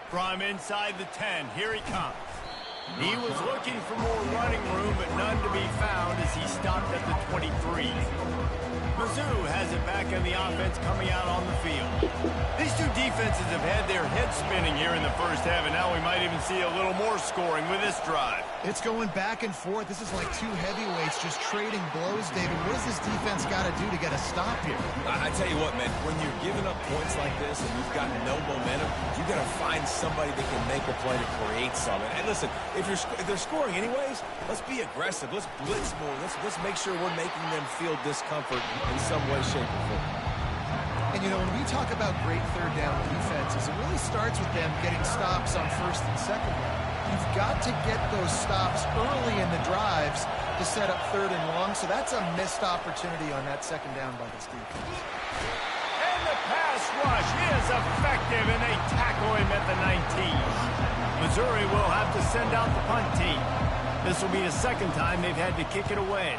[SPEAKER 1] From inside the 10, here he comes. He was looking for more running room, but none to be found as he stopped at the 23. Mizzou has it back in the offense coming out on the field. These two defenses have had their heads spinning here in the first half, and now we might even see a little more scoring with this drive.
[SPEAKER 4] It's going back and forth. This is like two heavyweights just trading blows, David. What does this defense got to do to get a stop here?
[SPEAKER 5] I tell you what, man, when you're giving up points like this and you've got no momentum, you got to find somebody that can make a play to create something. And listen, if they're scoring anyways, let's be aggressive. Let's blitz more. Let's make sure we're making them feel discomfort in some way, shape, or form.
[SPEAKER 4] And, you know, when we talk about great third down defenses, it really starts with them getting stops on 1st and 2nd down. You've got to get those stops early in the drives to set up 3rd and long, so that's a missed opportunity on that 2nd down by this defense.
[SPEAKER 1] And the pass rush is effective, and they tackle him at the 19. Missouri will have to send out the punt team. This will be the 2nd time they've had to kick it away.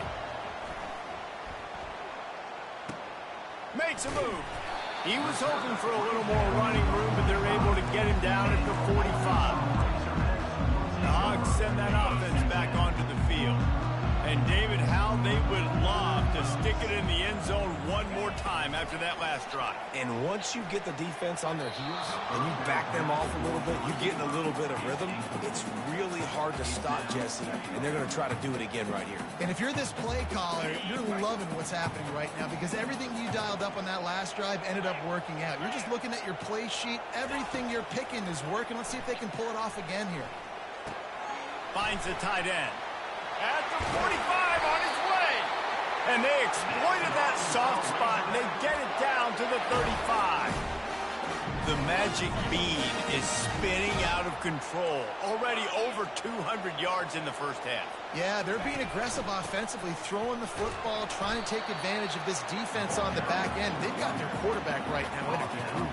[SPEAKER 1] Makes a move. He was hoping for a little more running room, but they're able to get him down at the 45. The Hogs send that offense back onto the field. And David, how they would love to stick it in the end zone one more time after that last drive.
[SPEAKER 5] And once you get the defense on their heels and you back them off a little bit, you get in a little bit of rhythm, it's really hard to stop Jesse, and they're going to try to do it again right here.
[SPEAKER 4] And if you're this play caller, you're loving what's happening right now because everything you dialed up on that last drive ended up working out. You're just looking at your play sheet. Everything you're picking is working. Let's see if they can pull it off again here.
[SPEAKER 1] Finds the tight end. At the 45 on his way. And they exploited that soft spot, and they get it down to the 35. The magic bean is spinning out of control. Already over 200 yards in the first half.
[SPEAKER 4] Yeah, they're being aggressive offensively, throwing the football, trying to take advantage of this defense on the back end. They've got their quarterback right now in again.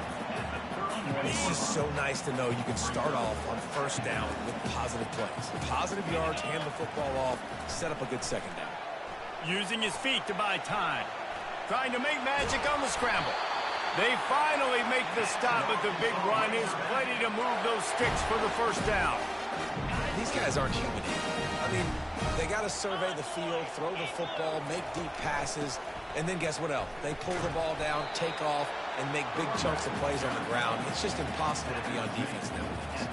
[SPEAKER 5] It's just so nice to know you can start off on 1st down with positive plays. Positive yards, hand the football off, set up a good 2nd down.
[SPEAKER 1] Using his feet to buy time. Trying to make magic on the scramble. They finally make the stop, but the big run is plenty to move those sticks for the 1st down.
[SPEAKER 5] These guys aren't human. I mean, they got to survey the field, throw the football, make deep passes, and then guess what else? They pull the ball down, take off, and make big chunks of plays on the ground. It's just impossible to be on defense nowadays.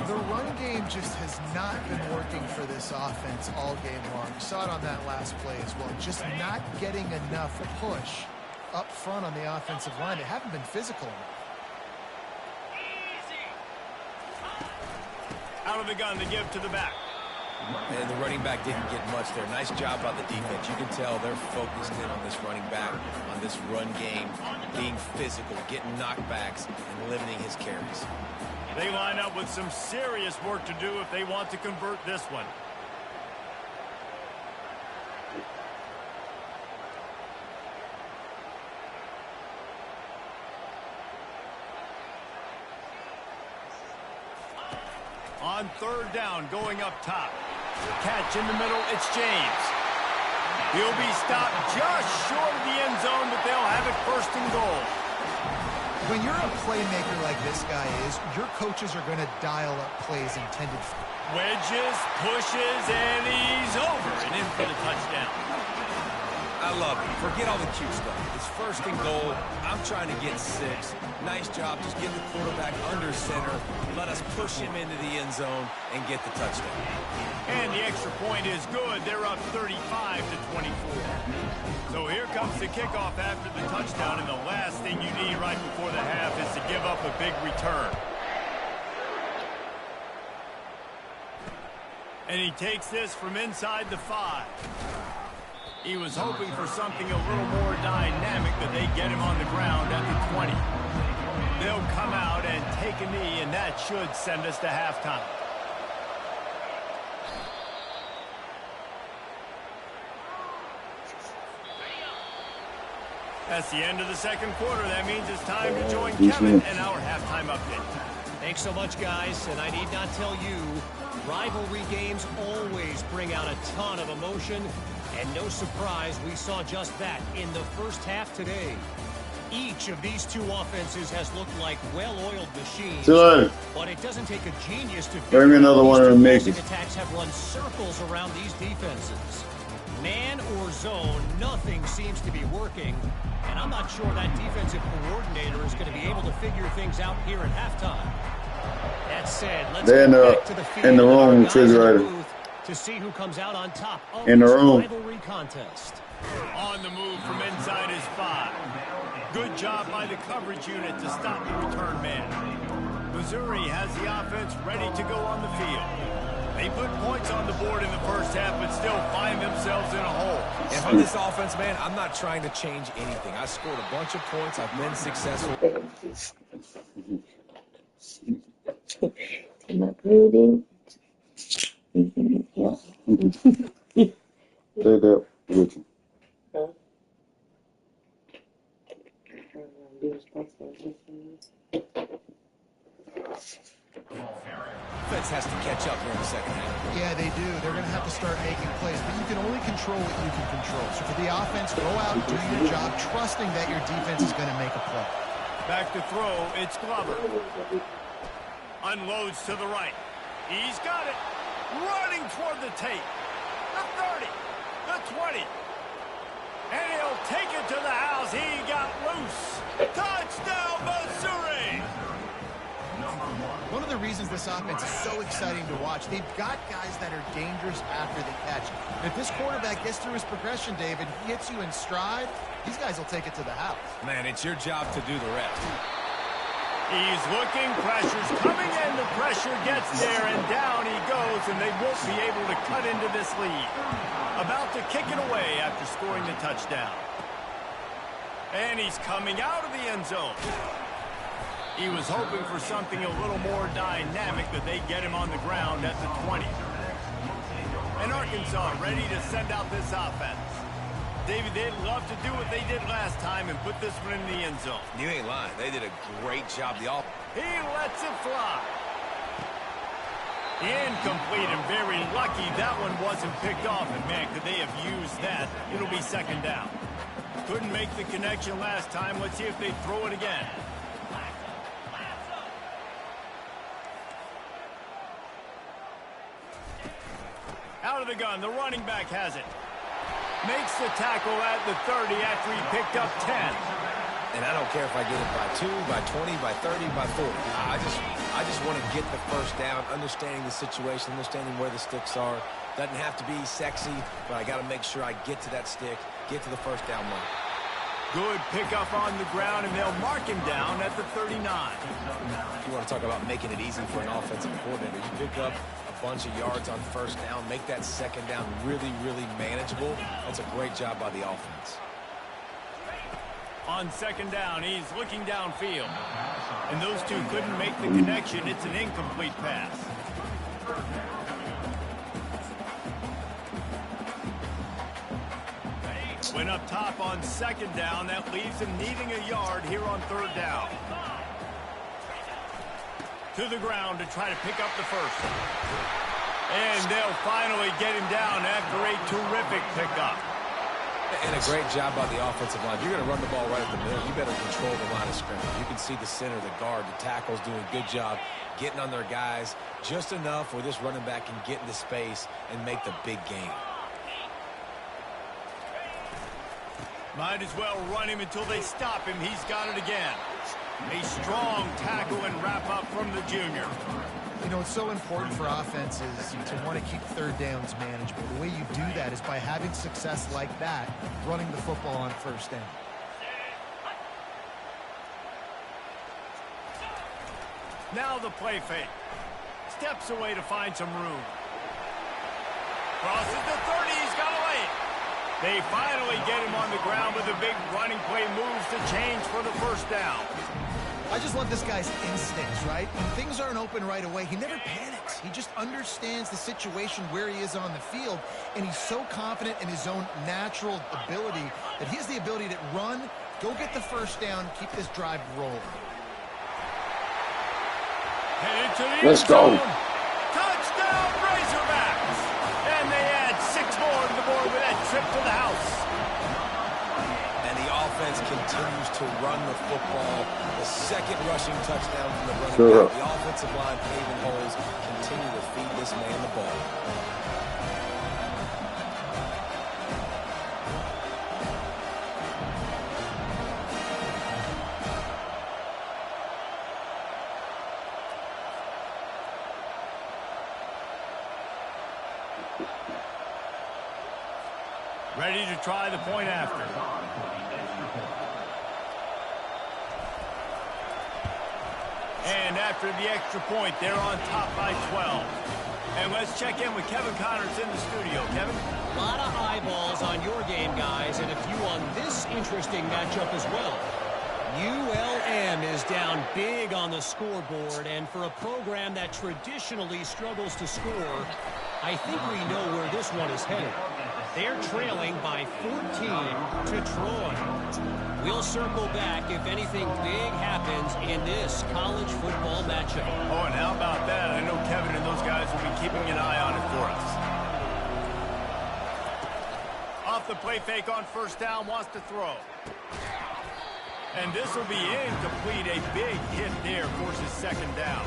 [SPEAKER 4] The run game just has not been working for this offense all game long. You saw it on that last play as well. Just not getting enough push up front on the offensive line. They haven't been physical enough.
[SPEAKER 1] Out of the gun to give to the back.
[SPEAKER 5] And the running back didn't get much there. Nice job by the defense. You can tell they're focused in on this running back, on this run game, being physical, getting knockbacks, and limiting his carries.
[SPEAKER 1] They line up with some serious work to do if they want to convert this one. On 3rd down, going up top. Catch in the middle, it's James. He'll be stopped just short of the end zone, but they'll have it 1st and goal.
[SPEAKER 4] When you're a playmaker like this guy is, your coaches are going to dial up plays intended for.
[SPEAKER 1] Wedges, pushes, and he's over and in for the touchdown.
[SPEAKER 5] I love it. Forget all the cute stuff. It's first and goal. I'm trying to get 6. Nice job. Just get the quarterback under center. Let us push him into the end zone and get the touchdown.
[SPEAKER 1] And the extra point is good. They're up 35-24. So here comes the kickoff after the touchdown, and the last thing you need right before the half is to give up a big return. And he takes this from inside the 5. He was hoping for something a little more dynamic, that they get him on the ground at the 20. They'll come out and take a knee, and that should send us to halftime. That's the end of the second quarter. That means it's time to join Kevin and our halftime update.
[SPEAKER 6] Thanks so much, guys. And I need not tell you, rivalry games always bring out a ton of emotion. And no surprise, we saw just that in the first half today. Each of these two offenses has looked like well-oiled machines. But it doesn't take a genius to figure out
[SPEAKER 2] another one of them
[SPEAKER 6] these attacks have run circles around these defenses. Man or zone, nothing seems to be working. And I'm not sure that defensive coordinator is going to be able to figure things out here at halftime. That said, let's get back to the field
[SPEAKER 2] in the room,
[SPEAKER 6] refrigerator, to see who comes out on top of
[SPEAKER 2] in the
[SPEAKER 6] this
[SPEAKER 2] room.
[SPEAKER 6] rivalry contest.
[SPEAKER 1] On the move from inside his 5. Good job by the coverage unit to stop the return man. Missouri has the offense ready to go on the field. They put points on the board in the first half, but still find themselves in a hole.
[SPEAKER 5] And for this offense, man, I'm not trying to change anything. I scored a bunch of points. I've been successful.
[SPEAKER 2] Take that with you.
[SPEAKER 5] Defense has to catch up here in the second half.
[SPEAKER 4] Yeah, they do. They're going to have to start making plays, but you can only control what you can control. So for the offense, go out, do your job, trusting that your defense is going to make a play.
[SPEAKER 1] Back to throw, it's Glover. Unloads to the right. He's got it. Running toward the tape. The 30. The 20. And he'll take it to the house. He got loose. Touchdown, Missouri!
[SPEAKER 4] One of the reasons this offense is so exciting to watch, they've got guys that are dangerous after the catch. If this quarterback gets through his progression, David, he hits you in stride, these guys will take it to the house.
[SPEAKER 5] Man, it's your job to do the rest.
[SPEAKER 1] He's looking, pressure's coming in, the pressure gets there, and down he goes, and they won't be able to cut into this lead. About to kick it away after scoring the touchdown. And he's coming out of the end zone. He was hoping for something a little more dynamic, that they get him on the ground at the 20. And Arkansas ready to send out this offense. David, they'd love to do what they did last time and put this one in the end zone.
[SPEAKER 5] You ain't lying. They did a great job.
[SPEAKER 1] He lets it fly. Incomplete, and very lucky that one wasn't picked off. And man, could they have used that? It'll be second down. Couldn't make the connection last time. Let's see if they throw it again. Out of the gun, the running back has it. Makes the tackle at the 30 after he picked up 10.
[SPEAKER 5] And I don't care if I get it by 2, by 20, by 30, by 40. I just want to get the first down, understanding the situation, understanding where the sticks are. Doesn't have to be sexy, but I got to make sure I get to that stick, get to the first down line.
[SPEAKER 1] Good pickup on the ground, and they'll mark him down at the 39.
[SPEAKER 5] If you want to talk about making it easy for an offensive coordinator, you pick up a bunch of yards on first down, make that second down really, really manageable. That's a great job by the offense.
[SPEAKER 1] On second down, he's looking downfield. And those two couldn't make the connection. It's an incomplete pass. Went up top on second down. That leaves him needing a yard here on third down. To the ground to try to pick up the first. And they'll finally get him down after a terrific pickup.
[SPEAKER 5] And a great job by the offensive line. If you're going to run the ball right at the middle, you better control the line of scrimmage. You can see the center, the guard, the tackles doing a good job getting on their guys just enough where this running back can get into space and make the big game.
[SPEAKER 1] Might as well run him until they stop him. He's got it again. A strong tackle and wrap up from the junior.
[SPEAKER 4] You know, it's so important for offenses to want to keep third downs manageable. The way you do that is by having success like that, running the football on first down.
[SPEAKER 1] Now the play fake. Steps away to find some room. Crosses the 30. He's got away. They finally get him on the ground with a big running play moves to change for the first down.
[SPEAKER 4] I just love this guy's instincts, right? When things aren't open right away, he never panics. He just understands the situation where he is on the field, and he's so confident in his own natural ability that he has the ability to run, go get the first down, keep this drive rolling.
[SPEAKER 1] Headed to the
[SPEAKER 2] Let's
[SPEAKER 1] end
[SPEAKER 2] go.
[SPEAKER 1] zone. Touchdown, Razorbacks! And they add 6 more to the board with that trip to the house.
[SPEAKER 5] And the offense continues to run the football. The second rushing touchdown from the running back. The offensive line paving holes continue to feed this man the ball.
[SPEAKER 1] Ready to try the point after. And after the extra point, they're on top by 12. And let's check in with Kevin Connors in the studio. Kevin?
[SPEAKER 6] A lot of eyeballs on your game, guys, and a few on this interesting matchup as well. ULM is down big on the scoreboard, and for a program that traditionally struggles to score, I think we know where this one is headed. They're trailing by 14 to Troy. We'll circle back if anything big happens in this college football matchup.
[SPEAKER 1] Oh, and how about that? I know Kevin and those guys will be keeping an eye on it for us. Off the play fake on first down, wants to throw. And this will be incomplete. A big hit there, forces second down.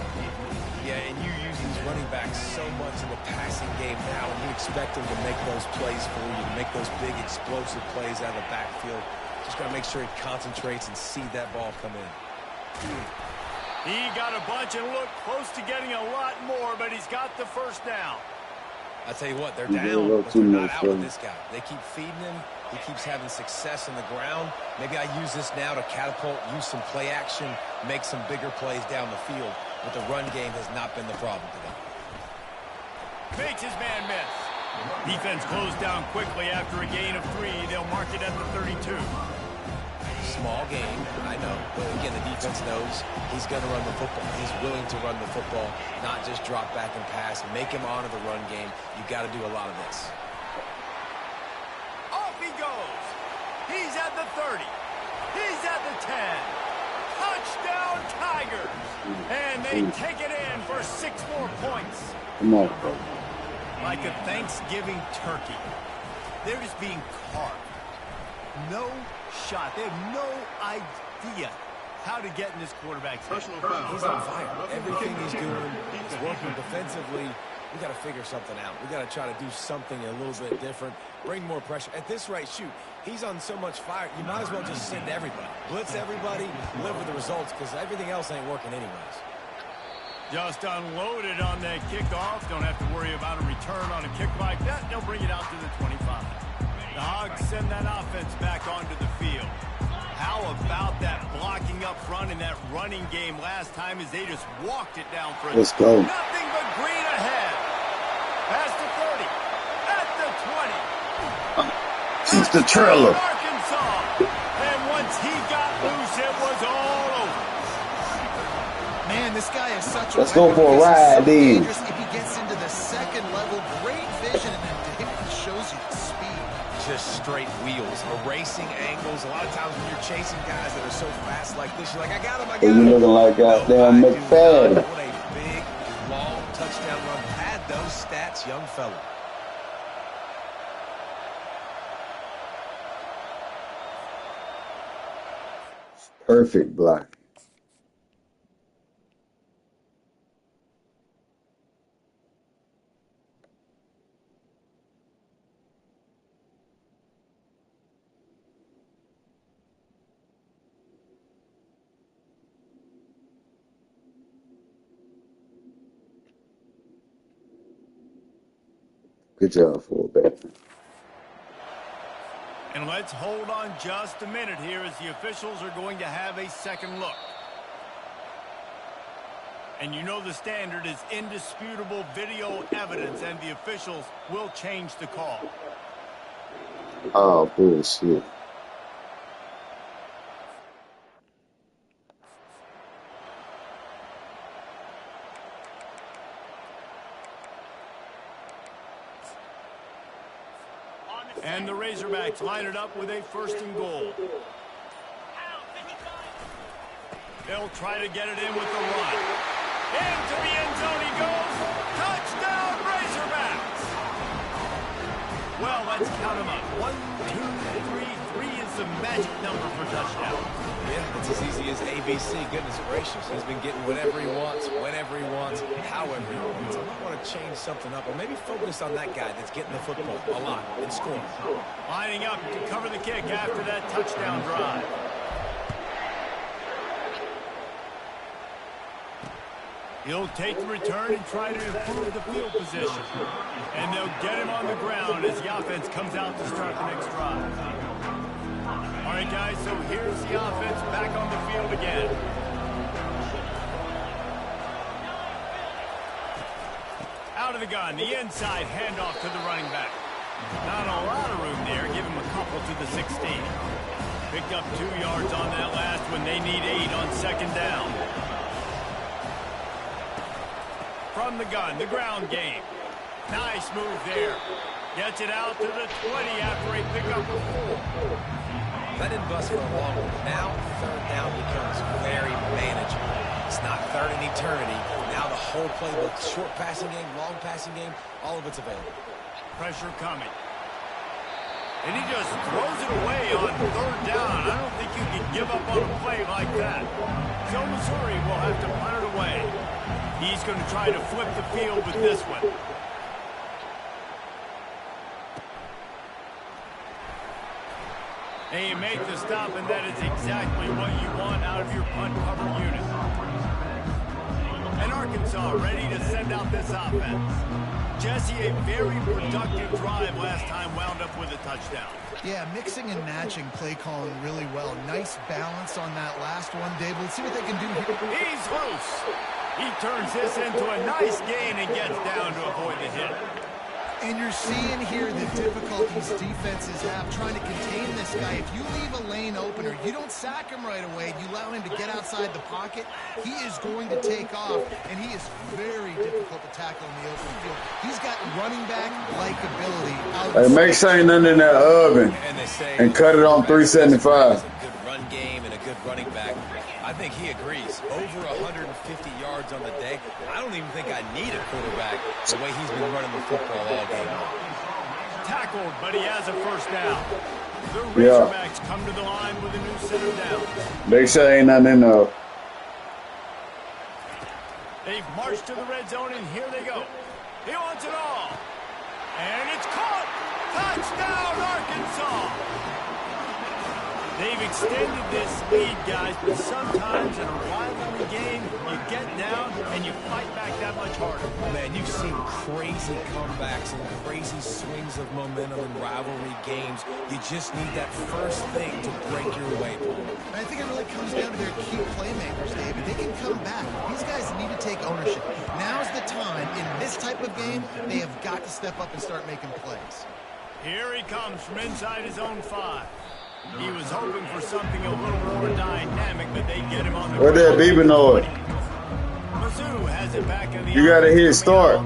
[SPEAKER 5] Yeah, and you use these running backs so much in the passing game now, and you expect them to make those plays for you, to make those big explosive plays out of the backfield. Just got to make sure he concentrates and see that ball come in.
[SPEAKER 1] He got a bunch and looked close to getting a lot more, but he's got the first down.
[SPEAKER 5] I tell you what, they're down, but they're not out with this guy. They keep feeding him. He keeps having success on the ground. Maybe I use this now to catapult, use some play action, make some bigger plays down the field. But the run game has not been the problem today.
[SPEAKER 1] Makes his man miss. Defense closed down quickly after a gain of 3. They'll mark it at the 32.
[SPEAKER 5] Small game, I know. But again, the defense knows he's going to run the football. He's willing to run the football, not just drop back and pass. Make him honor the run game. You got to do a lot of this.
[SPEAKER 1] Off he goes. He's at the 30. He's at the 10. Touchdown, Tigers. And they take it in for 6 more points.
[SPEAKER 2] Come on.
[SPEAKER 1] Like a Thanksgiving turkey. They're just being carved. No shot. They have no idea how to get in this quarterback's head.
[SPEAKER 5] He's on fire. Everything he's doing is working defensively. We got to figure something out. We got to try to do something a little bit different. Bring more pressure. At this rate, shoot, he's on so much fire, you might as well just send everybody. Blitz everybody, live with the results, because everything else ain't working anyways.
[SPEAKER 1] Just unloaded on that kickoff. Don't have to worry about a return on a kick like that. They'll bring it out to the 25. The Hogs send that offense back onto the field. How about that blocking up front in that running game last time as they just walked it down for
[SPEAKER 2] Let's go.
[SPEAKER 1] Nothing but green ahead. Past the 30. At the 20.
[SPEAKER 2] It's the trailer.
[SPEAKER 1] Arkansas. And once he got loose, it was all over.
[SPEAKER 4] Man, this guy is such a
[SPEAKER 2] Let's go
[SPEAKER 4] weapon
[SPEAKER 2] for a
[SPEAKER 4] because he's
[SPEAKER 2] ride,
[SPEAKER 4] so
[SPEAKER 2] dude.
[SPEAKER 4] dangerous if he gets into the second level. Great vision, and then he shows you the speed.
[SPEAKER 5] Just straight wheels, erasing angles. A lot of times when you're chasing guys that are so fast like this, you're like, I got him, I got
[SPEAKER 2] You
[SPEAKER 5] him.
[SPEAKER 2] looking like goddamn
[SPEAKER 5] No, I do
[SPEAKER 2] McFadden.
[SPEAKER 5] not. What a big, long touchdown run. Pad those stats, young fella.
[SPEAKER 2] Perfect block. Good job, fullback.
[SPEAKER 1] And let's hold on just a minute here as the officials are going to have a second look. And you know the standard is indisputable video evidence, and the officials will change the call.
[SPEAKER 2] Oh, bullshit.
[SPEAKER 1] And the Razorbacks line it up with a 1st and goal. They'll try to get it in with the run. Into the end zone he goes. Touchdown, Razorbacks! Well, let's count them up. 1, 2, 3. 3 is the magic number for touchdown.
[SPEAKER 5] Yeah, it's as easy as ABC. Goodness gracious. He's been getting whatever he wants, whenever he wants, however he wants. I might want to change something up, or maybe focus on that guy that's getting the football a lot and scoring.
[SPEAKER 1] Lining up to cover the kick after that touchdown drive. He'll take the return and try to improve the field position. And they'll get him on the ground as the offense comes out to start the next drive. All right, guys, so here's the offense back on the field again. Out of the gun, the inside handoff to the running back. Not a lot of room there. Give him a couple to the 16. Picked up 2 yards on that last one. They need 8 on 2nd down. From the gun, the ground game. Nice move there. Gets it out to the 20 after a pickup of 4.
[SPEAKER 5] That didn't bust for a long one. Now, 3rd down becomes very manageable. It's not 3rd in eternity. Now the whole playbook, short passing game, long passing game, all of it's available.
[SPEAKER 1] Pressure coming. And he just throws it away on 3rd down. I don't think you can give up on a play like that. So Missouri will have to punt it away. He's going to try to flip the field with this one. And you make the stop, and that is exactly what you want out of your punt cover unit. And Arkansas ready to send out this offense. Jesse, a very productive drive last time, wound up with a touchdown.
[SPEAKER 4] Yeah, mixing and matching play calling really well. Nice balance on that last one, Dave. Let's see what they can do here.
[SPEAKER 1] He's loose. He turns this into a nice gain and gets down to avoid the hit.
[SPEAKER 4] And you're seeing here the difficulties defenses have trying to contain this guy. If you leave a lane open or you don't sack him right away, you allow him to get outside the pocket, he is going to take off, and he is very difficult to tackle in the open field. He's got running back-like ability.
[SPEAKER 2] Hey, make sure ain't nothing in that oven and cut it on 375.
[SPEAKER 5] A good run game and a good running back. I think he agrees. Over 150 yards on the day. I don't even think I need a quarterback the way he's been running the football all game long.
[SPEAKER 1] Tackled, but he has a 1st down. The Razorbacks come to the line with a new set of downs.
[SPEAKER 2] Make sure ain't nothing in there.
[SPEAKER 1] They've marched to the red zone, and here they go. He wants it all. And it's caught. Touchdown, Arkansas. They've extended this lead, guys, but sometimes in a rivalry game, you get down and you fight back that much harder.
[SPEAKER 5] Man, you've seen crazy comebacks and crazy swings of momentum in rivalry games. You just need that first thing to break your way.
[SPEAKER 4] And I think it really comes down to their key playmakers, David. They can come back. These guys need to take ownership. Now's the time. In this type of game, they have got to step up and start making plays.
[SPEAKER 1] Here he comes from inside his own 5. He was hoping for something a little more dynamic, but they get him on the
[SPEAKER 2] What that beeping noise?
[SPEAKER 1] Mizzou has it back in the
[SPEAKER 2] You gotta hit start.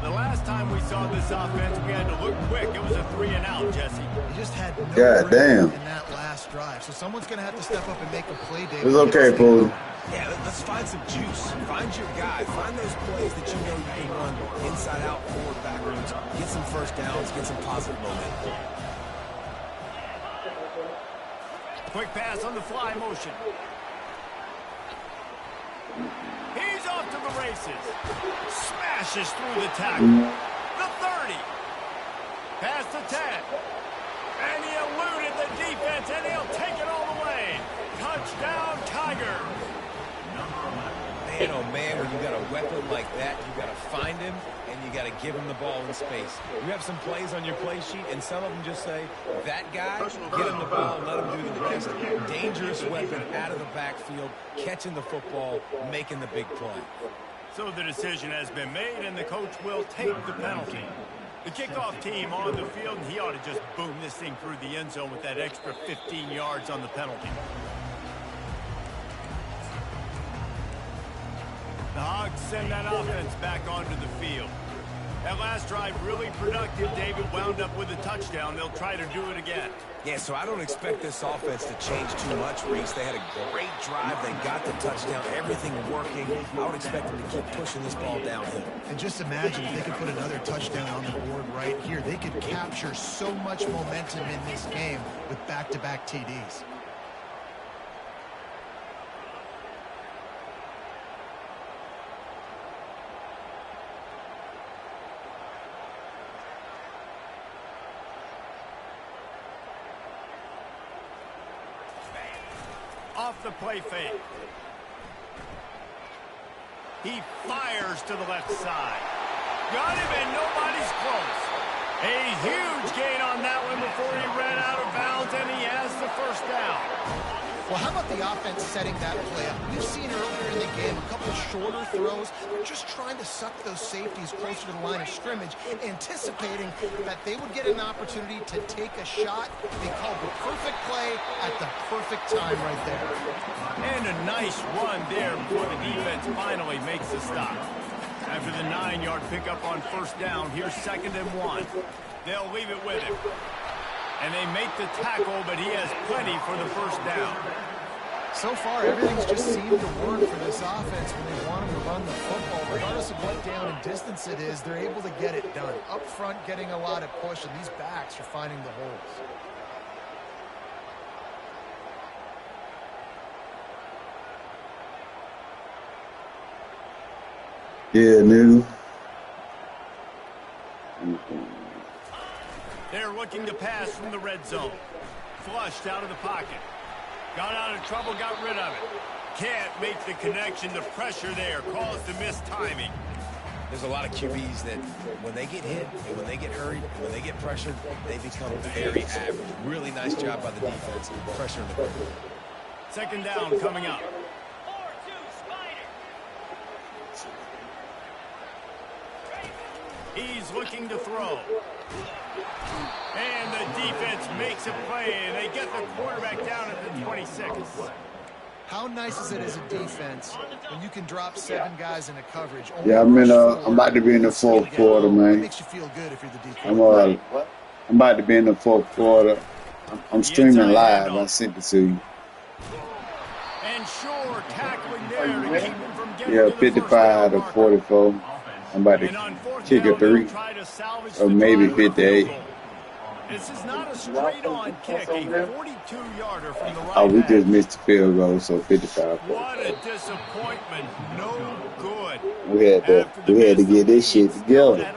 [SPEAKER 1] The last time we saw this offense, we had to look quick. It was a 3-and-out, Jesse.
[SPEAKER 4] He just had no
[SPEAKER 2] God damn.
[SPEAKER 4] in that last drive. So someone's going to have to step up and make a play, David.
[SPEAKER 2] It's okay, Pooh.
[SPEAKER 5] Yeah, let's find some juice. Find your guy. Find those plays that you know you can run inside out, forward, backwards. Get some 1st downs. Get some positive momentum.
[SPEAKER 1] Quick pass on the fly motion. He's off to the races. Smashes through the tackle. The 30. Past the 10. And he eluded the defense, and he'll take it all the way. Touchdown, Tiger.
[SPEAKER 5] Man, oh man, when you got a weapon like that, you got to find him and you got to give him the ball in space. You have some plays on your play sheet, and some of them just say, that guy, get him the ball and let him do the rest. Dangerous weapon out of the backfield, catching the football, making the big play.
[SPEAKER 1] So the decision has been made, and the coach will take the penalty. The kickoff team on the field, and he ought to just boom this thing through the end zone with that extra 15 yards on the penalty. The Hogs send that offense back onto the field. That last drive really productive. David wound up with a touchdown. They'll try to do it again.
[SPEAKER 5] Yeah, so I don't expect this offense to change too much, Reese. They had a great drive. They got the touchdown. Everything working. I would expect them to keep pushing this ball downhill.
[SPEAKER 4] And just imagine if they could put another touchdown on the board right here. They could capture so much momentum in this game with back-to-back TDs.
[SPEAKER 1] Off the play fake. He fires to the left side. Got him, and nobody's close. A huge gain on that one before he ran out of bounds, and he has the first down.
[SPEAKER 4] Well, how about the offense setting that play up? We've seen earlier in the game a couple of shorter throws. They're just trying to suck those safeties closer to the line of scrimmage, anticipating that they would get an opportunity to take a shot. They called the perfect play at the perfect time right there.
[SPEAKER 1] And a nice run there before the defense finally makes the stop. After the 9-yard pickup on first down, here's 2nd and 1. They'll leave it with him. And they make the tackle, but he has plenty for the first down.
[SPEAKER 4] So far, everything's just seemed to work for this offense when they want them to run the football. Regardless of what down and distance it is, they're able to get it done. Up front, getting a lot of push, and these backs are finding the holes.
[SPEAKER 2] Yeah, new.
[SPEAKER 1] They're looking to pass from the red zone. Flushed out of the pocket. Got out of trouble, got rid of it. Can't make the connection. The pressure there caused the missed timing.
[SPEAKER 5] There's a lot of QBs that when they get hit, and when they get hurried, and when they get pressured, they become very average. Really nice job by the defense, pressuring the quarterback.
[SPEAKER 1] 2nd down coming up. He's looking to throw. And the defense makes a play, and they get the quarterback down at the 26.
[SPEAKER 4] How nice is it as a defense when you can drop 7 guys in a coverage?
[SPEAKER 2] Yeah, I'm about to be in the 4th quarter, man.
[SPEAKER 4] It makes you feel good if you're the defense.
[SPEAKER 2] I'm about to be in the 4th quarter. I'm streaming live. I sent it to you.
[SPEAKER 1] And sure, tackling there to keep him from getting
[SPEAKER 2] Yeah,
[SPEAKER 1] to the
[SPEAKER 2] 55 to 44. I'm about to kick a 3, or maybe 58.
[SPEAKER 1] This is not a straight-on kick, a 42-yarder from the right.
[SPEAKER 2] Oh, we just missed the field goal, so 55.
[SPEAKER 1] What a disappointment! No good.
[SPEAKER 2] We had to get this shit together.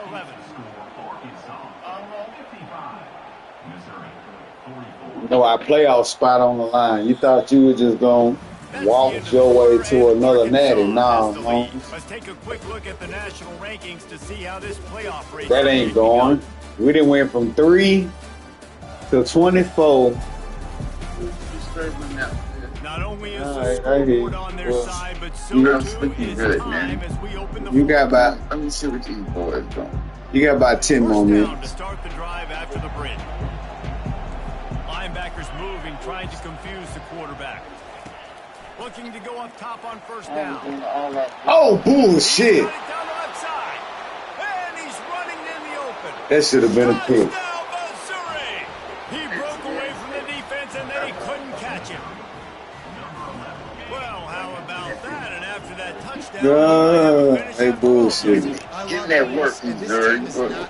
[SPEAKER 2] You know, our playoff spot on the line. You thought you were just gonna walk your way to another natty. No,
[SPEAKER 1] let's take a quick look at the national rankings to see how this playoff race.
[SPEAKER 2] That ain't going. We done went from 3 to 24.
[SPEAKER 1] Not only is the scoreboard on their side, but so too is time as we open the.
[SPEAKER 2] You got about. Let me see what these boys doing. You got about 10 more minutes.
[SPEAKER 1] To start the drive after the bridge. Linebackers moving, trying to confuse the quarterback. Looking to go up top on first down.
[SPEAKER 2] Oh, bullshit.
[SPEAKER 1] Down the left side. And he's running in the open.
[SPEAKER 2] That should have been a pick.
[SPEAKER 1] He broke away from the defense, and then he couldn't catch him. Well, how about that? And after that touchdown,
[SPEAKER 2] hey, bullshit.
[SPEAKER 4] Getting that work, nerd.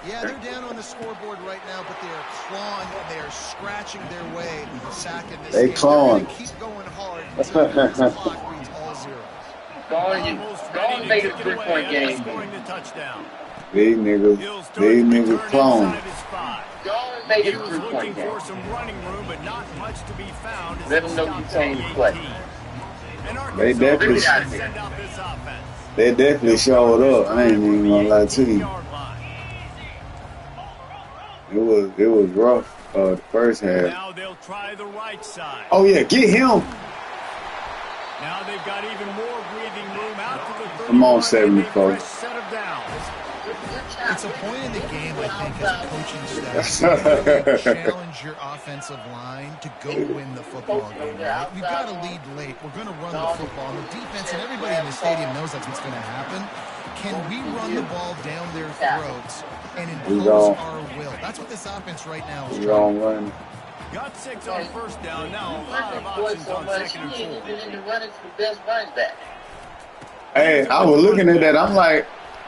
[SPEAKER 4] Yeah, they're down on the scoreboard right now, but they are clawing and they are scratching their way, sacking this game.
[SPEAKER 2] Clawing.
[SPEAKER 4] They're keep going hard until the clock reads all zeros.
[SPEAKER 7] Don't make it a 3-point game.
[SPEAKER 2] These niggas clawing.
[SPEAKER 7] Don't make it a
[SPEAKER 1] Looking
[SPEAKER 7] 3-point game.
[SPEAKER 1] for some running room, but not much to be found.
[SPEAKER 7] Let them know you came to play.
[SPEAKER 1] And
[SPEAKER 2] They
[SPEAKER 1] Arkansas
[SPEAKER 2] definitely,
[SPEAKER 1] ready to send out this offense.
[SPEAKER 2] they definitely showed up. I ain't even gonna lie to you. It was rough the first half.
[SPEAKER 1] Now they'll try the right side.
[SPEAKER 2] Oh yeah, get him.
[SPEAKER 1] Now they've got even more breathing room out to the 31.
[SPEAKER 2] Come on, 74.
[SPEAKER 1] Set of downs.
[SPEAKER 4] It's a point in the game, I think, as a coaching staff, to really challenge your offensive line to go win the football game. Right? We've got to lead late. We're going to run the football. The defense and everybody in the stadium knows that's what's going to happen. Can we run the ball down their throats and impose our will? That's what this offense right now is trying.
[SPEAKER 2] Run.
[SPEAKER 1] Got 6 on first down. Now a lot of options on second and 4.
[SPEAKER 2] Hey, I was looking at that. I'm like,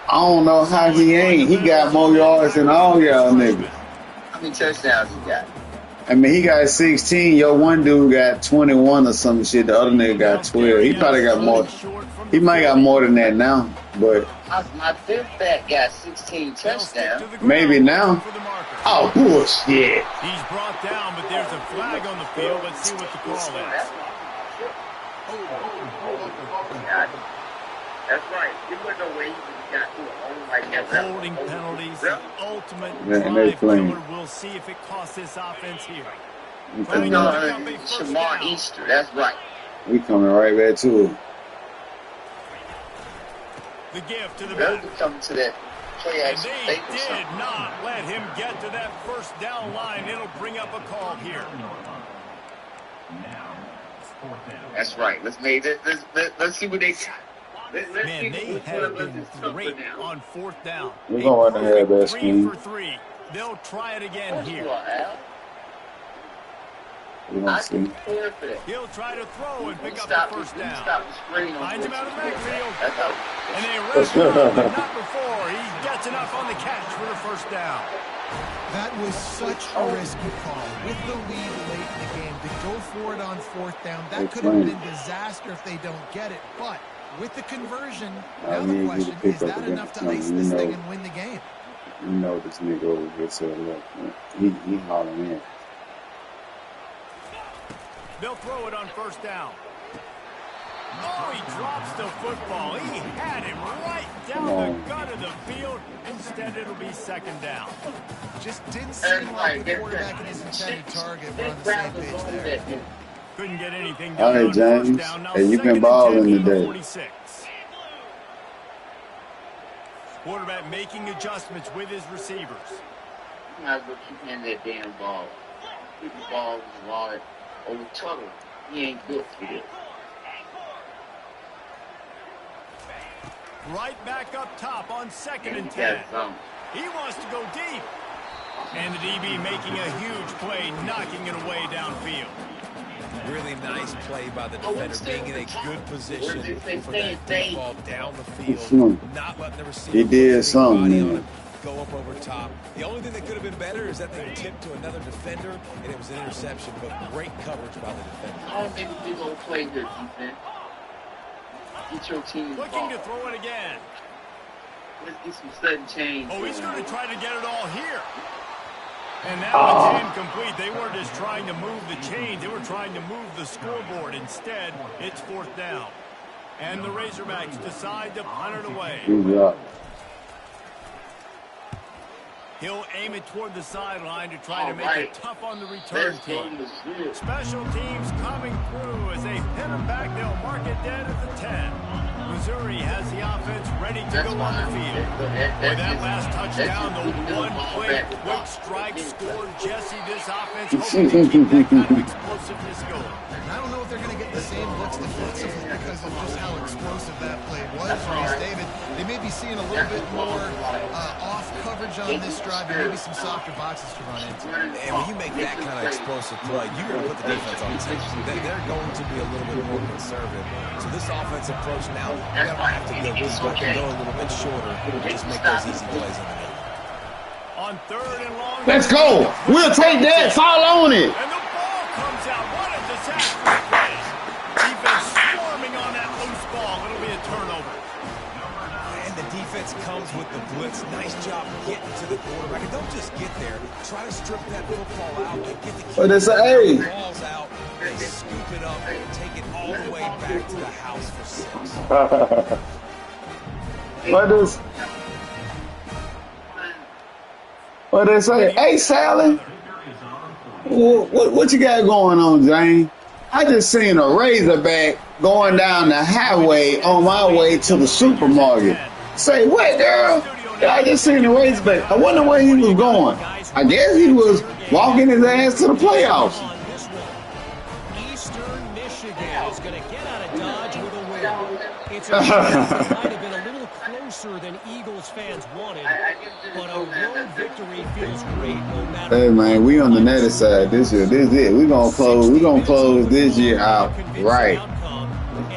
[SPEAKER 2] I don't know how he ain't. He got more yards than all y'all niggas.
[SPEAKER 7] How many touchdowns he got?
[SPEAKER 2] I mean, he got 16. Your one dude got 21 or some shit. The other nigga got 12. He probably got more. He might got more than that now, but
[SPEAKER 7] My fifth back got 16 touchdowns.
[SPEAKER 2] maybe now. Oh, bullshit.
[SPEAKER 1] He's brought down, but there's a flag on the field. Let's see what the call is.
[SPEAKER 7] That's right. You wouldn't know where he got to a home like that.
[SPEAKER 1] Holding penalties, the ultimate
[SPEAKER 2] Man, they
[SPEAKER 1] drive
[SPEAKER 2] playing.
[SPEAKER 1] killer. We'll see if it costs this offense here.
[SPEAKER 2] We
[SPEAKER 1] Trying
[SPEAKER 2] coming,
[SPEAKER 1] to
[SPEAKER 7] No,
[SPEAKER 1] pick up a first
[SPEAKER 7] Shamar
[SPEAKER 1] down.
[SPEAKER 7] Easter. That's right.
[SPEAKER 2] we coming right back to it.
[SPEAKER 1] The gift to the
[SPEAKER 7] They'll
[SPEAKER 1] back.
[SPEAKER 7] be coming to that play
[SPEAKER 1] And
[SPEAKER 7] action
[SPEAKER 1] they
[SPEAKER 7] fake or
[SPEAKER 1] did
[SPEAKER 7] something.
[SPEAKER 1] not let him get to that first down line. It'll bring up a call here.
[SPEAKER 7] That's right. Let's see what they got. Let's
[SPEAKER 1] Man,
[SPEAKER 7] see
[SPEAKER 1] they
[SPEAKER 7] what's
[SPEAKER 1] have
[SPEAKER 7] gonna
[SPEAKER 1] been
[SPEAKER 7] look
[SPEAKER 1] great
[SPEAKER 7] now.
[SPEAKER 1] on fourth down.
[SPEAKER 2] We're going to have that
[SPEAKER 1] 3
[SPEAKER 2] scheme.
[SPEAKER 1] for 3. They'll try it again
[SPEAKER 7] Of course
[SPEAKER 1] here.
[SPEAKER 7] you are, Al.
[SPEAKER 2] We gonna
[SPEAKER 7] I
[SPEAKER 2] see.
[SPEAKER 7] can prepare for that.
[SPEAKER 1] He'll try to throw and pick up
[SPEAKER 7] Stop
[SPEAKER 1] the first
[SPEAKER 7] the
[SPEAKER 1] down.
[SPEAKER 7] stop the screen on
[SPEAKER 1] Finds him out of the backfield.
[SPEAKER 7] That's how.
[SPEAKER 1] And they arrest him, but not before. He gets enough on the catch for the first down.
[SPEAKER 4] That was such a risky call. With the lead late in the game, to go for it on fourth down, that could have been disaster if they don't get it. But with the conversion, now the question, is that enough to ice this thing and win the game?
[SPEAKER 2] You know this nigga over here to the left. Man. He hollering in.
[SPEAKER 1] They'll throw it on first down. Oh, he drops the football. He had him right down the gut of the field. Instead, it'll be second down.
[SPEAKER 4] Just didn't seem like the quarterback and his intended target were on the same page there.
[SPEAKER 1] Couldn't get anything
[SPEAKER 2] All
[SPEAKER 1] done
[SPEAKER 2] right,
[SPEAKER 1] on first
[SPEAKER 2] James.
[SPEAKER 1] down. Now
[SPEAKER 2] Hey, you
[SPEAKER 1] second
[SPEAKER 2] been
[SPEAKER 1] and
[SPEAKER 2] balling
[SPEAKER 1] 10 from the
[SPEAKER 2] today.
[SPEAKER 1] 46. Quarterback making adjustments with his receivers.
[SPEAKER 7] You might as well keep in that damn ball. Keep the ball in his wallet over trouble. He ain't good for this.
[SPEAKER 1] Right back up top on second and
[SPEAKER 7] He
[SPEAKER 1] 10.
[SPEAKER 7] got something.
[SPEAKER 1] He wants to go deep. And the DB making a huge play, knocking it away downfield.
[SPEAKER 5] Really nice play by the defender, being in a good position for that football down the field, not letting the receiver
[SPEAKER 2] He did
[SPEAKER 5] put his
[SPEAKER 2] something,
[SPEAKER 5] body on
[SPEAKER 2] man.
[SPEAKER 5] him, go up over top. The only thing that could have been better is that they tipped to another defender, and it was an interception, but great coverage by the defender.
[SPEAKER 7] I don't think we're going to play good defense. Get your team
[SPEAKER 1] Looking
[SPEAKER 7] ball.
[SPEAKER 1] to throw it again.
[SPEAKER 7] Let's get some sudden change.
[SPEAKER 1] Oh, he's going to try to get it all here. And that one's incomplete. They weren't just trying to move the chains. They were trying to move the scoreboard. Instead, it's fourth down. And the Razorbacks decide to punt it away.
[SPEAKER 2] Good job.
[SPEAKER 1] He'll aim it toward the sideline to try to make it tough on the return team. Special teams coming through as they pin him back. They'll mark it dead at the 10. Missouri has the offense ready to go on the field. With that last touchdown, the one-play quick strike scored Jesse. This offense hoping to keep that kind of explosiveness going.
[SPEAKER 4] And I don't know if they're going to get the same looks defensively because of just how explosive that play was, Reese David. They may be seeing a little bit more off coverage on this drive and maybe some softer boxes to run into.
[SPEAKER 5] And when you make that kind of explosive play, you're going to put the defense on its head. They're going to be a little bit more conservative. So this offensive approach now, you don't have to go deep, but you go a little bit shorter and just make those easy plays in the middle.
[SPEAKER 1] On third and long.
[SPEAKER 2] Let's go. We'll take that. Fall on it.
[SPEAKER 1] And the ball comes out. What a disastrous play. Defense swarming on that loose ball. It'll be a turnover.
[SPEAKER 5] And the defense comes with the blitz. Nice job getting to the quarterback. And don't just get there. Try to strip that football out and get the
[SPEAKER 2] But it's a A.
[SPEAKER 5] balls out. They scoop it up and take it all the way back back to the house for 6.
[SPEAKER 2] What they say? Hey, Sally, what you got going on, Jane? I just seen a Razorback going down the highway on my way to the supermarket. Say, what, girl? I just seen a Razorback. I wonder where he was going. I guess he was walking his ass to the playoffs.
[SPEAKER 6] Eastern Michigan is going to get out of Dodge with a win. It's a might have been a little closer than Eagles fans wanted, but a road victory feels great no matter.
[SPEAKER 2] Hey man, we on the netty side this year. This is it. We're gonna close this year out right.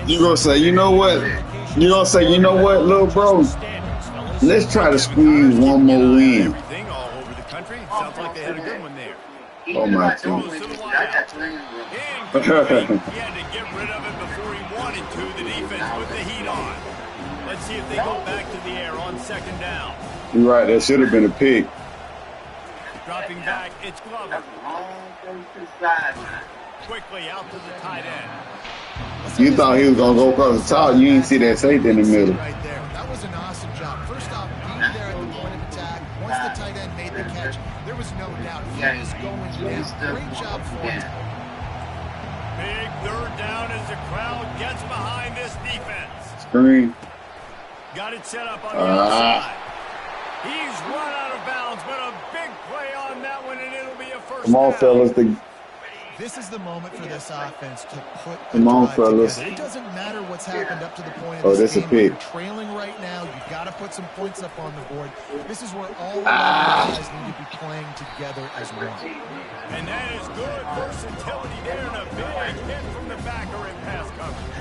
[SPEAKER 2] You gonna say, you know what? You gonna say, you know what, little bro? Let's try to squeeze one more win.
[SPEAKER 1] Everything all over the country. Sounds like they had a good one there.
[SPEAKER 2] Oh my God.
[SPEAKER 1] He had to get rid of it before he wanted to. The defense with the heat on. Let's see if they go back to the air on 2nd down.
[SPEAKER 2] You're right. That should have been a pick.
[SPEAKER 1] Dropping back, it's Glover. Quickly out to the tight end.
[SPEAKER 2] You thought he was gonna go across the top. You didn't see that safety in the middle.
[SPEAKER 4] Right there. That was an awesome job. First off, being there at the point of attack. Once the tight end made the catch, there was no doubt he was going down. Great job for him.
[SPEAKER 1] Big 3rd down as the crowd gets behind this defense.
[SPEAKER 2] Screen.
[SPEAKER 1] Got it set up on the outside. He's run out of bounds, but a big play on that one, and it'll be a first
[SPEAKER 2] Come on,
[SPEAKER 1] down.
[SPEAKER 2] fellas.
[SPEAKER 4] This is the moment for this offense to put a
[SPEAKER 2] Come on,
[SPEAKER 4] drive
[SPEAKER 2] fellas.
[SPEAKER 4] together. It doesn't matter what's happened up to the point of
[SPEAKER 2] Oh,
[SPEAKER 4] this
[SPEAKER 2] that's a
[SPEAKER 4] game.
[SPEAKER 2] pick.
[SPEAKER 4] You're trailing right now. You've got to put some points up on the board. This is where all of the guys need to be playing together as one.
[SPEAKER 1] And that is good versatility there, and a big hit from the backer in pass coverage.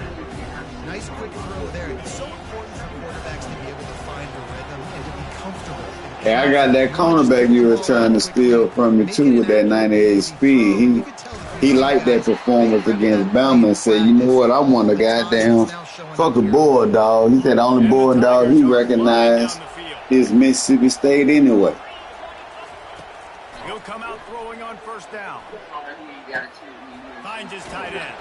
[SPEAKER 4] Nice quick throw there. It's so important for quarterbacks to be able to find a rhythm and to be comfortable.
[SPEAKER 2] Yeah, I got that cornerback you were trying to steal from me too with that 98 speed. He liked that performance against Bama and said, you know what, I want a goddamn fucking Bulldog. He said the only Bulldog he recognized is Mississippi State anyway.
[SPEAKER 1] He'll come out throwing on 1st down. Finds his tight end.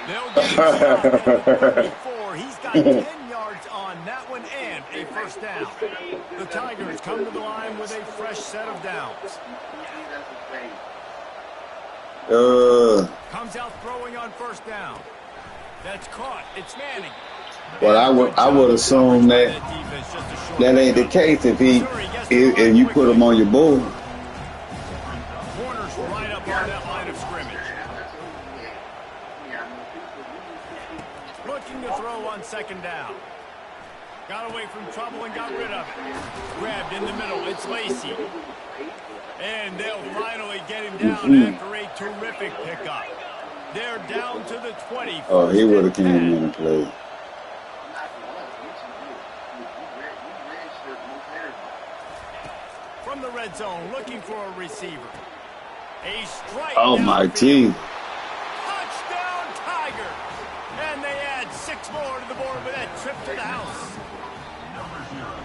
[SPEAKER 1] They'll get him before he's got 10 yards on that one and a 1st down. The Tigers come to the line with a fresh set of downs. Comes out throwing on 1st down. That's caught. It's Manning.
[SPEAKER 2] Well, I would assume that ain't the case if you put him on your board.
[SPEAKER 1] Corners right up on that line of scrimmage. Looking to throw on 2nd down. Got away from trouble and got rid of it. Grabbed in the middle. It's Lacey. And they'll finally get him down after a terrific pickup. They're down to the 20.
[SPEAKER 2] Oh, he would have came in and played.
[SPEAKER 1] From the red zone, looking for a receiver. A strike.
[SPEAKER 2] Oh, my team.
[SPEAKER 1] Touchdown, Tigers. And they add 6 more to the board with that trip to the house.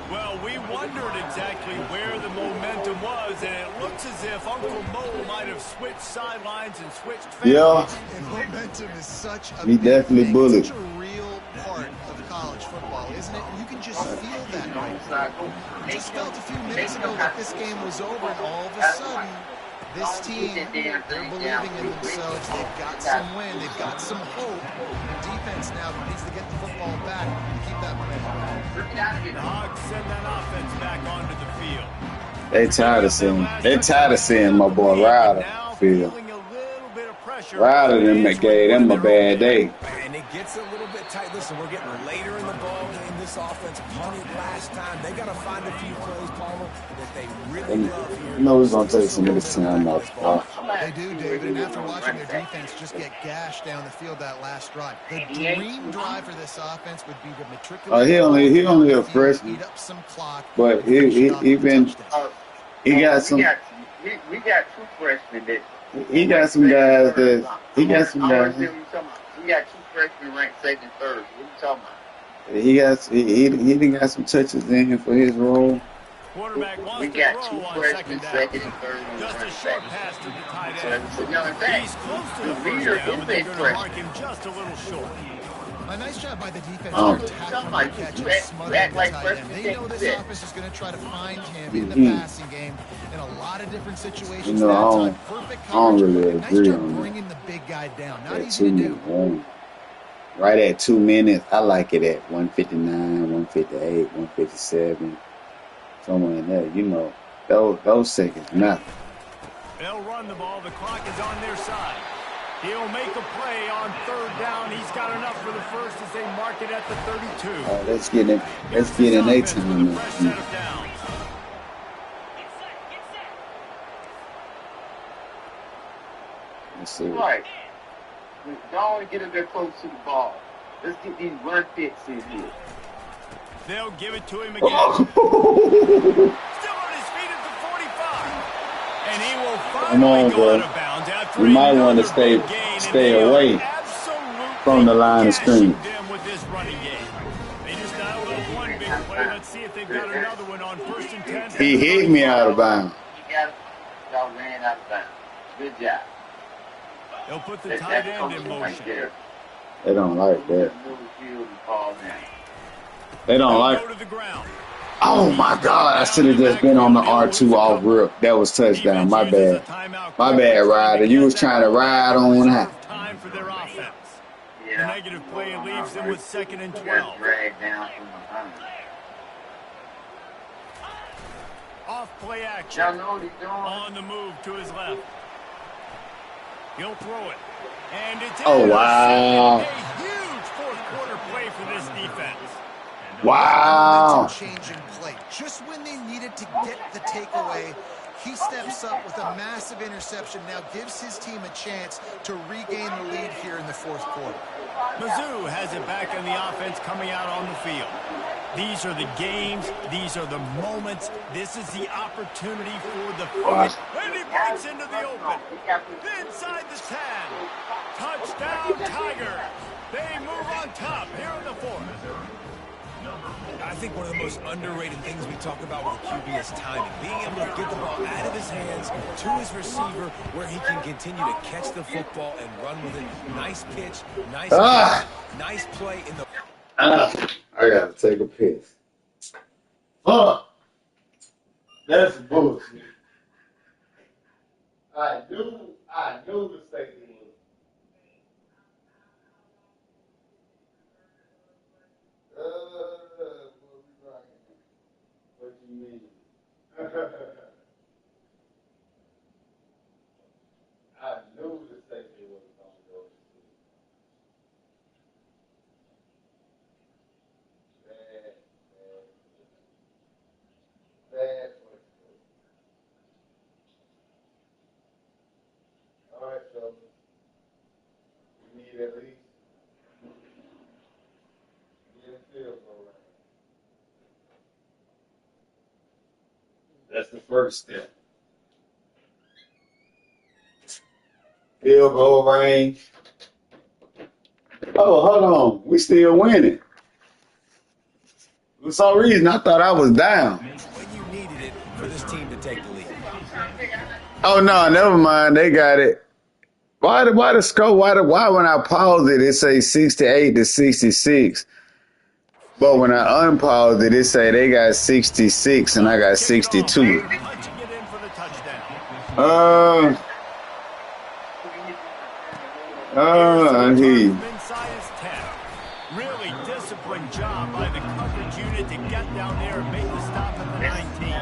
[SPEAKER 1] Well, we wondered exactly where the momentum was, and it looks as if Uncle Mo might have switched sidelines and switched fans.
[SPEAKER 2] Yeah.
[SPEAKER 4] And momentum is such a
[SPEAKER 2] He definitely
[SPEAKER 4] thing.
[SPEAKER 2] bullied.
[SPEAKER 4] It's such a real part of college football, isn't it? You can just feel that right now. You just felt a few minutes ago that this game was over, and all of a sudden, this team, they're believing in themselves. They've got some wind. They've got some hope. The defense now needs to get the football back to keep that momentum going.
[SPEAKER 1] The Hogs send that offense back onto the field.
[SPEAKER 2] They tired of seeing my boy Ryder field. Ryder them that gave them a bad day.
[SPEAKER 5] And it gets a little bit tight. Listen, we're getting later in the ball game. This offense punted last time. They got to find a few plays, Palmer, that they really love here.
[SPEAKER 2] You know it's going to take some of this time off.
[SPEAKER 4] They do, David, and after watching their defense just get gashed down the field that last drive, the dream drive for this offense would be to matriculate.
[SPEAKER 2] He only a freshman,
[SPEAKER 4] eat up some clock,
[SPEAKER 2] but he got some.
[SPEAKER 7] We got 2 freshmen that.
[SPEAKER 2] He got some guys that he got some guys.
[SPEAKER 7] We got 2 freshmen ranked 2nd, 3rd. What are you talking about?
[SPEAKER 2] He done got some touches in for his role.
[SPEAKER 1] Quarterback wants
[SPEAKER 7] We
[SPEAKER 1] to
[SPEAKER 7] got
[SPEAKER 1] throw
[SPEAKER 7] 2
[SPEAKER 1] on
[SPEAKER 7] freshmen,
[SPEAKER 1] 2nd
[SPEAKER 7] 2nd
[SPEAKER 1] down.
[SPEAKER 7] and 3rd.
[SPEAKER 1] Just a short pass to the tight end.
[SPEAKER 7] So, in fact,
[SPEAKER 1] He's close to the
[SPEAKER 7] leader
[SPEAKER 1] first down,
[SPEAKER 7] is
[SPEAKER 1] but they're
[SPEAKER 7] a
[SPEAKER 1] going to
[SPEAKER 7] freshman.
[SPEAKER 1] mark him just a little short.
[SPEAKER 4] A nice job by the defense
[SPEAKER 2] Oh.
[SPEAKER 4] there, tackling the catch and smothering the tight end. They know this offense is going to try to find him in the passing game in a lot of different situations.
[SPEAKER 2] You know,
[SPEAKER 4] that
[SPEAKER 2] I
[SPEAKER 4] time,
[SPEAKER 2] don't-
[SPEAKER 4] perfect
[SPEAKER 2] I don't
[SPEAKER 4] coverage.
[SPEAKER 2] really
[SPEAKER 4] Nice
[SPEAKER 2] agree
[SPEAKER 4] job
[SPEAKER 2] on that.
[SPEAKER 4] bringing the big guy down. Not
[SPEAKER 2] At
[SPEAKER 4] easy
[SPEAKER 2] 2
[SPEAKER 4] to do.
[SPEAKER 2] minutes. Right at 2 minutes. I like it at 159, 158, 157. Somewhere in there. You know, those seconds, nothing.
[SPEAKER 1] They'll run the ball. The clock is on their side. He'll make a play on 3rd down. He's got enough for the first as they mark it at the 32.
[SPEAKER 2] Let's get in. Let's get in their time.
[SPEAKER 1] Fresh set of downs.
[SPEAKER 2] Let's see.
[SPEAKER 7] Right. Don't get a bit close to the ball. Let's get these run fits in here.
[SPEAKER 1] They'll give it to him again. Still on his feet at the 45. And he will finally go out of bounds after
[SPEAKER 2] You might
[SPEAKER 1] another
[SPEAKER 2] want to
[SPEAKER 1] big gain,
[SPEAKER 2] stay
[SPEAKER 1] and they
[SPEAKER 2] away
[SPEAKER 1] are absolutely
[SPEAKER 2] from the line of
[SPEAKER 1] gashing
[SPEAKER 2] scrimmage.
[SPEAKER 1] them with this running game. They just dialed up one big play. Let's see if they've got another one on 1st and 10.
[SPEAKER 2] He hit me out of bounds.
[SPEAKER 7] Y'all ran out of bounds. Good job.
[SPEAKER 1] They'll put the tight end in
[SPEAKER 7] Right
[SPEAKER 1] motion.
[SPEAKER 7] there.
[SPEAKER 2] They don't like that.
[SPEAKER 7] Move the field and ball now.
[SPEAKER 2] They don't
[SPEAKER 1] They'll
[SPEAKER 2] like.
[SPEAKER 1] go to the ground.
[SPEAKER 2] Oh my God! I should have just been on the R2 off rip. That was touchdown. My bad. My bad, Ryder. You was trying to ride on out.
[SPEAKER 1] Time for their offense. The
[SPEAKER 7] Yeah.
[SPEAKER 1] negative play leaves them with 2nd and
[SPEAKER 7] You
[SPEAKER 1] 12.
[SPEAKER 7] got dragged down from behind.
[SPEAKER 1] Off play action.
[SPEAKER 7] Y'all know what he's doing.
[SPEAKER 1] On the move to his left. He'll throw it. And it's
[SPEAKER 2] Oh,
[SPEAKER 1] intercepted.
[SPEAKER 2] wow.
[SPEAKER 1] A huge 4th quarter play for this defense.
[SPEAKER 2] Wow.
[SPEAKER 4] Changing play. Just when they needed to get the takeaway, he steps up with a massive interception. Now gives his team a chance to regain the lead here in the 4th quarter.
[SPEAKER 1] Mizzou has it back on the offense coming out on the field. These are the games. These are the moments. This is the opportunity for the finish. And he breaks into the open. Inside the 10. Touchdown, Tigers. They move on top here in the 4th.
[SPEAKER 5] I think one of the most underrated things we talk about with a QB is timing. Being able to get the ball out of his hands to his receiver where he can continue to catch the football and run with it. Nice pitch, nice nice play in the...
[SPEAKER 2] I gotta take a piss. Fuck. That's bullshit. I knew the safety was. What you mean? I knew the safety was gonna go. Bad. All right, so we need at least get a field goal range. That's the first step. Field goal range. Oh, hold on. We still winning. For some reason, I thought I was down.
[SPEAKER 5] When you needed it for this team to take the lead.
[SPEAKER 2] Oh no, never mind. They got it. Why the score? Why when I pause it say 68 to 66, but when I unpause it say they got 66 and I got 62.
[SPEAKER 1] Punching it in for the touchdown.
[SPEAKER 2] I hear you.
[SPEAKER 1] Inside his 10. Really disciplined job by the coverage unit to get down there and make the stop at the 19.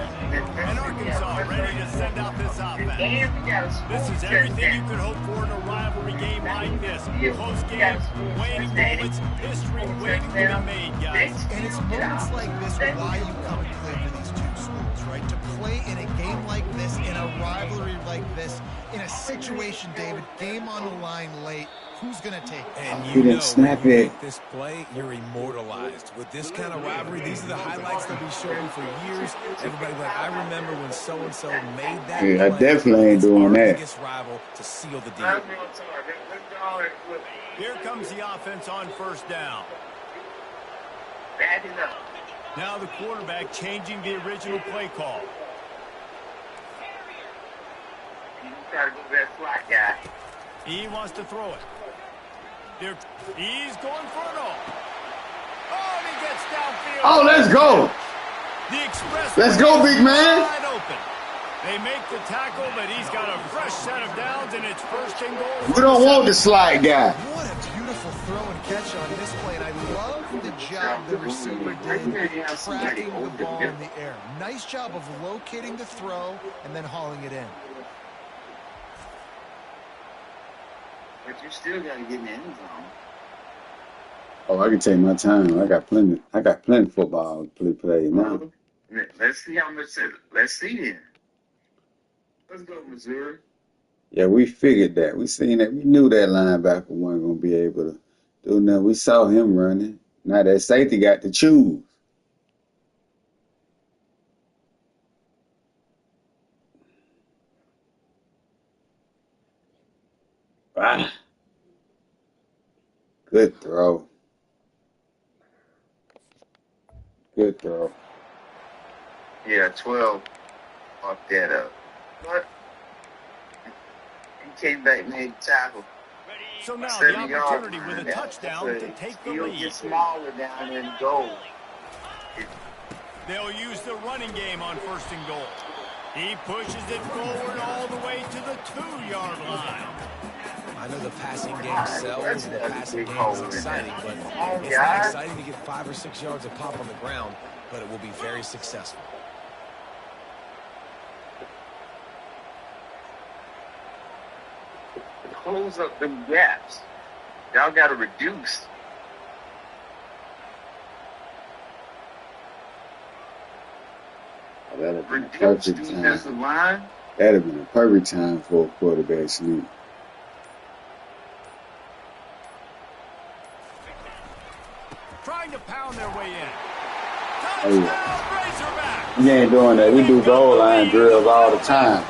[SPEAKER 1] And Arkansas ready to send out this offense. This is everything you could hope for in a rivalry game like this. Close games, waiting moments, history waiting to be made, guys.
[SPEAKER 4] And it's moments like this why you come and play for these two schools, right? To play in a game like this, in a rivalry like this, in a situation, David, game on the line late, who's going to take it?
[SPEAKER 5] And
[SPEAKER 2] He
[SPEAKER 5] you
[SPEAKER 2] didn't
[SPEAKER 5] know,
[SPEAKER 2] snap
[SPEAKER 5] when you
[SPEAKER 2] it.
[SPEAKER 5] make this play, you're immortalized. With this kind of rivalry, these are the highlights they'll be showing for years. Everybody like, I remember when so-and-so made that
[SPEAKER 2] Yeah, I
[SPEAKER 5] play
[SPEAKER 2] definitely ain't
[SPEAKER 5] against
[SPEAKER 2] doing
[SPEAKER 5] our
[SPEAKER 2] that.
[SPEAKER 5] biggest rival to seal the deal.
[SPEAKER 1] Here comes the offense on 1st down.
[SPEAKER 7] Bad enough.
[SPEAKER 1] Now the quarterback changing the original play call.
[SPEAKER 7] You gotta go to that slot guy.
[SPEAKER 1] He wants to throw it. He's going for it all. Oh, and he gets downfield.
[SPEAKER 2] Oh, let's go.
[SPEAKER 1] The express.
[SPEAKER 2] Let's go, big man.
[SPEAKER 1] Wide open. They make the tackle, but he's got a fresh set of downs, and it's first and goal.
[SPEAKER 2] We don't want the slide guy.
[SPEAKER 4] What a beautiful throw and catch on this play, and I love the job the receiver did tracking the ball in the air. Nice job of locating the throw and then hauling it in.
[SPEAKER 7] But you still got to get in the end zone.
[SPEAKER 2] Oh, I can take my time. I got plenty of football to play now.
[SPEAKER 7] Let's see how much. Let's see then. Let's go, Missouri.
[SPEAKER 2] Yeah, we figured that. We seen that. We knew that linebacker wasn't gonna be able to do nothing. We saw him running. Now that safety got to choose. Ah. Good throw. Good throw.
[SPEAKER 7] Yeah, 12 off that up. But he came back, made a tackle.
[SPEAKER 1] So now the opportunity with a touchdown to take the lead.
[SPEAKER 7] He'll get smaller down in goal.
[SPEAKER 1] They'll use the running game on first and goal. He pushes it forward all the way to the 2-yard line.
[SPEAKER 5] I know the passing game sells and the passing game is exciting, but it's not exciting to get 5 or 6 yards of pop on the ground, but it will be very successful.
[SPEAKER 7] Close up them gaps. Y'all got to reduce.
[SPEAKER 2] Oh, that'd have been a
[SPEAKER 7] Reduce
[SPEAKER 2] perfect
[SPEAKER 7] defensive
[SPEAKER 2] time.
[SPEAKER 7] line.
[SPEAKER 2] That'd have been a perfect time for a quarterback sneak.
[SPEAKER 1] Trying to pound their way in.
[SPEAKER 2] Oh, yeah.
[SPEAKER 1] Touchdown, Razorback.
[SPEAKER 2] We ain't doing that. We do goal line drills all the time.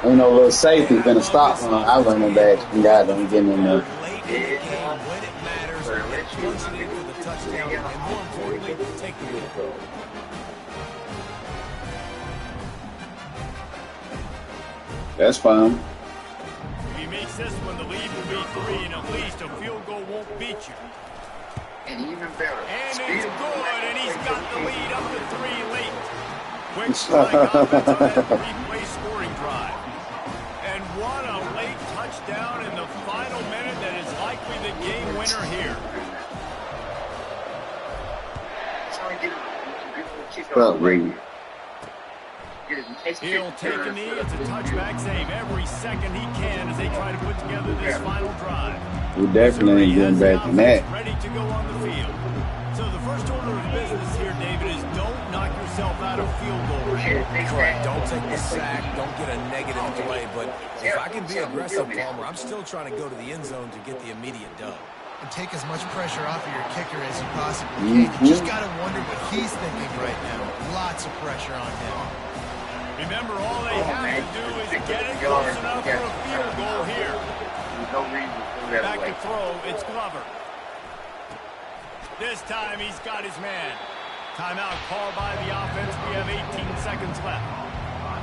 [SPEAKER 2] Ain't no little safety finna stop them. I run them back and got them getting in there.
[SPEAKER 5] Late in the game, when it matters, punch it in for the touchdown, and more importantly, take the win.
[SPEAKER 2] That's fine.
[SPEAKER 1] If he makes this one, the lead will be 3, and at least a field goal won't beat you.
[SPEAKER 7] And even better.
[SPEAKER 1] And it's good, and he's got the lead up to 3 late. Quick strike offense on that 3-play scoring drive. And what a late touchdown in the final minute that is likely the game winner here.
[SPEAKER 2] Well, Brady.
[SPEAKER 1] He'll take a knee. It's a touchback save every second he can as they try to put together this final drive.
[SPEAKER 2] We definitely ain't getting back in that.
[SPEAKER 1] Ready to go on the field. So the first order of business here, David, is don't knock yourself out of field goal range.
[SPEAKER 5] Correct. Don't take the sack. Don't get a negative play. But if I can be aggressive, Palmer, I'm still trying to go to the end zone to get the immediate dub.
[SPEAKER 4] And take as much pressure off of your kicker as you possibly can. You just got to wonder what he's thinking right now. Lots of pressure on him.
[SPEAKER 1] Remember, all they have to do is get it close enough for a field goal here.
[SPEAKER 7] There's no reason to go that
[SPEAKER 1] Back
[SPEAKER 7] way.
[SPEAKER 1] to throw, it's Glover. This time he's got his man. Timeout called by the offense. We have 18 seconds left.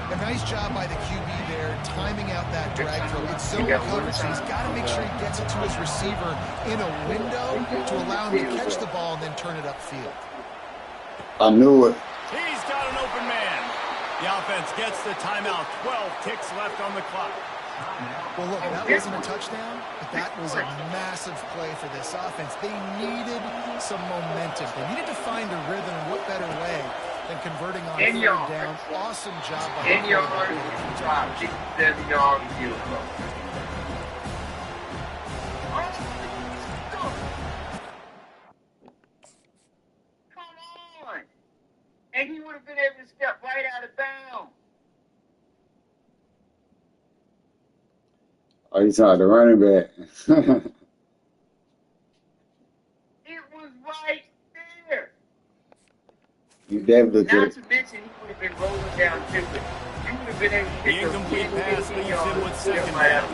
[SPEAKER 4] A nice job by the QB there, timing out that drag throw. It's zone coverage, so he's got to make sure he gets it to his receiver in a window to allow him to catch the ball and then turn it upfield.
[SPEAKER 2] I knew it.
[SPEAKER 1] He's got an open man. The offense gets the timeout. 12 ticks left on the clock.
[SPEAKER 4] Well, look, that wasn't a touchdown, but that was a massive play for this offense. They needed some momentum. They needed to find a rhythm. What better way than converting on third down? Awesome job by the quarterback.
[SPEAKER 7] 7 yard field goal. Come on. And he would have been able to step right out of bounds.
[SPEAKER 2] Oh, you talking the running back.
[SPEAKER 7] It was right there.
[SPEAKER 2] You definitely
[SPEAKER 7] Not
[SPEAKER 2] could.
[SPEAKER 7] to mention, he would have been rolling down Timber. You would have been able to
[SPEAKER 1] The incomplete pass leaves him with second down.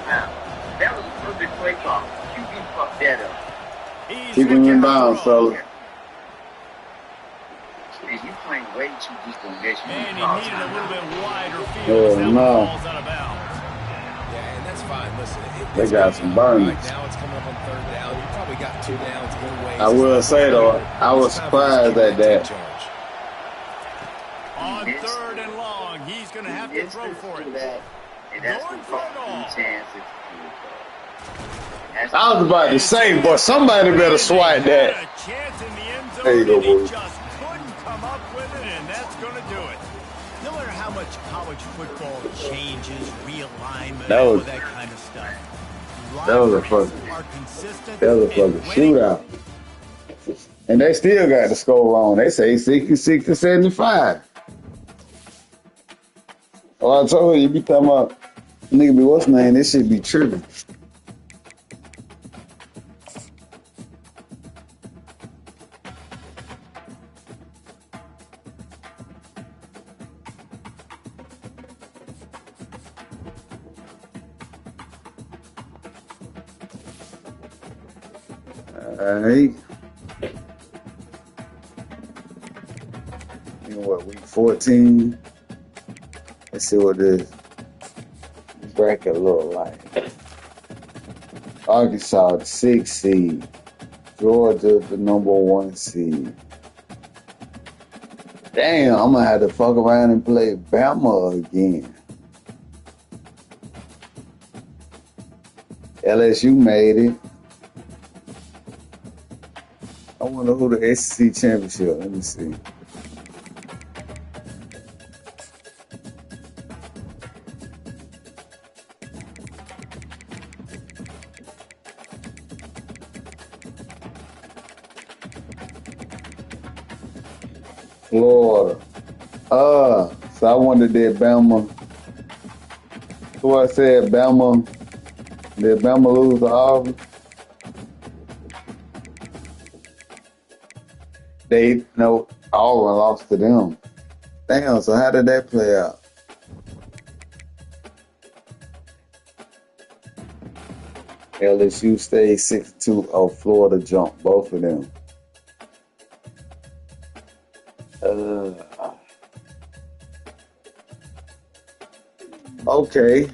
[SPEAKER 7] That was a perfect play call. QB fucked that up.
[SPEAKER 2] Keep him in bounds, fella.
[SPEAKER 7] Man, you playing way too deep on this.
[SPEAKER 1] And he needed a little bit wider field as that one falls out of bounds.
[SPEAKER 5] Yeah, and that's fine. Listen,
[SPEAKER 2] They got some burns.
[SPEAKER 5] Right now it's coming up on third down. You 2 downs one way.
[SPEAKER 2] I will say though, I was surprised at that.
[SPEAKER 1] On 3rd and long, he's going to have to throw for it.
[SPEAKER 7] And that's
[SPEAKER 1] Going
[SPEAKER 7] what
[SPEAKER 1] for it
[SPEAKER 7] cost
[SPEAKER 1] all.
[SPEAKER 7] him chances.
[SPEAKER 2] I was about to say, but somebody better swipe that.
[SPEAKER 1] A chance in the end zone,
[SPEAKER 2] There you go,
[SPEAKER 1] and he
[SPEAKER 2] boy.
[SPEAKER 1] just couldn't come up with it, and that's going to do it. No matter how much college football changes, realignment, all of that kind of stuff.
[SPEAKER 2] That was a fucking shootout. And they still got the score wrong. They say 66-75. Oh, I told you be talking about nigga be what's name? This shit be tripping. Alright. You know what, week 14? Let's see what this bracket look like. Arkansas, the 6th seed. Georgia, the number 1 seed. Damn, I'm gonna have to fuck around and play Bama again. LSU made it. I wonder who the SEC championship. Let me see. Florida. So I wonder did Bama. So I said Bama. Did Bama lose to Auburn? They no Auburn lost to them. Damn. So how did that play out? LSU stayed 6-2. Oh, Florida jumped both of them. Okay.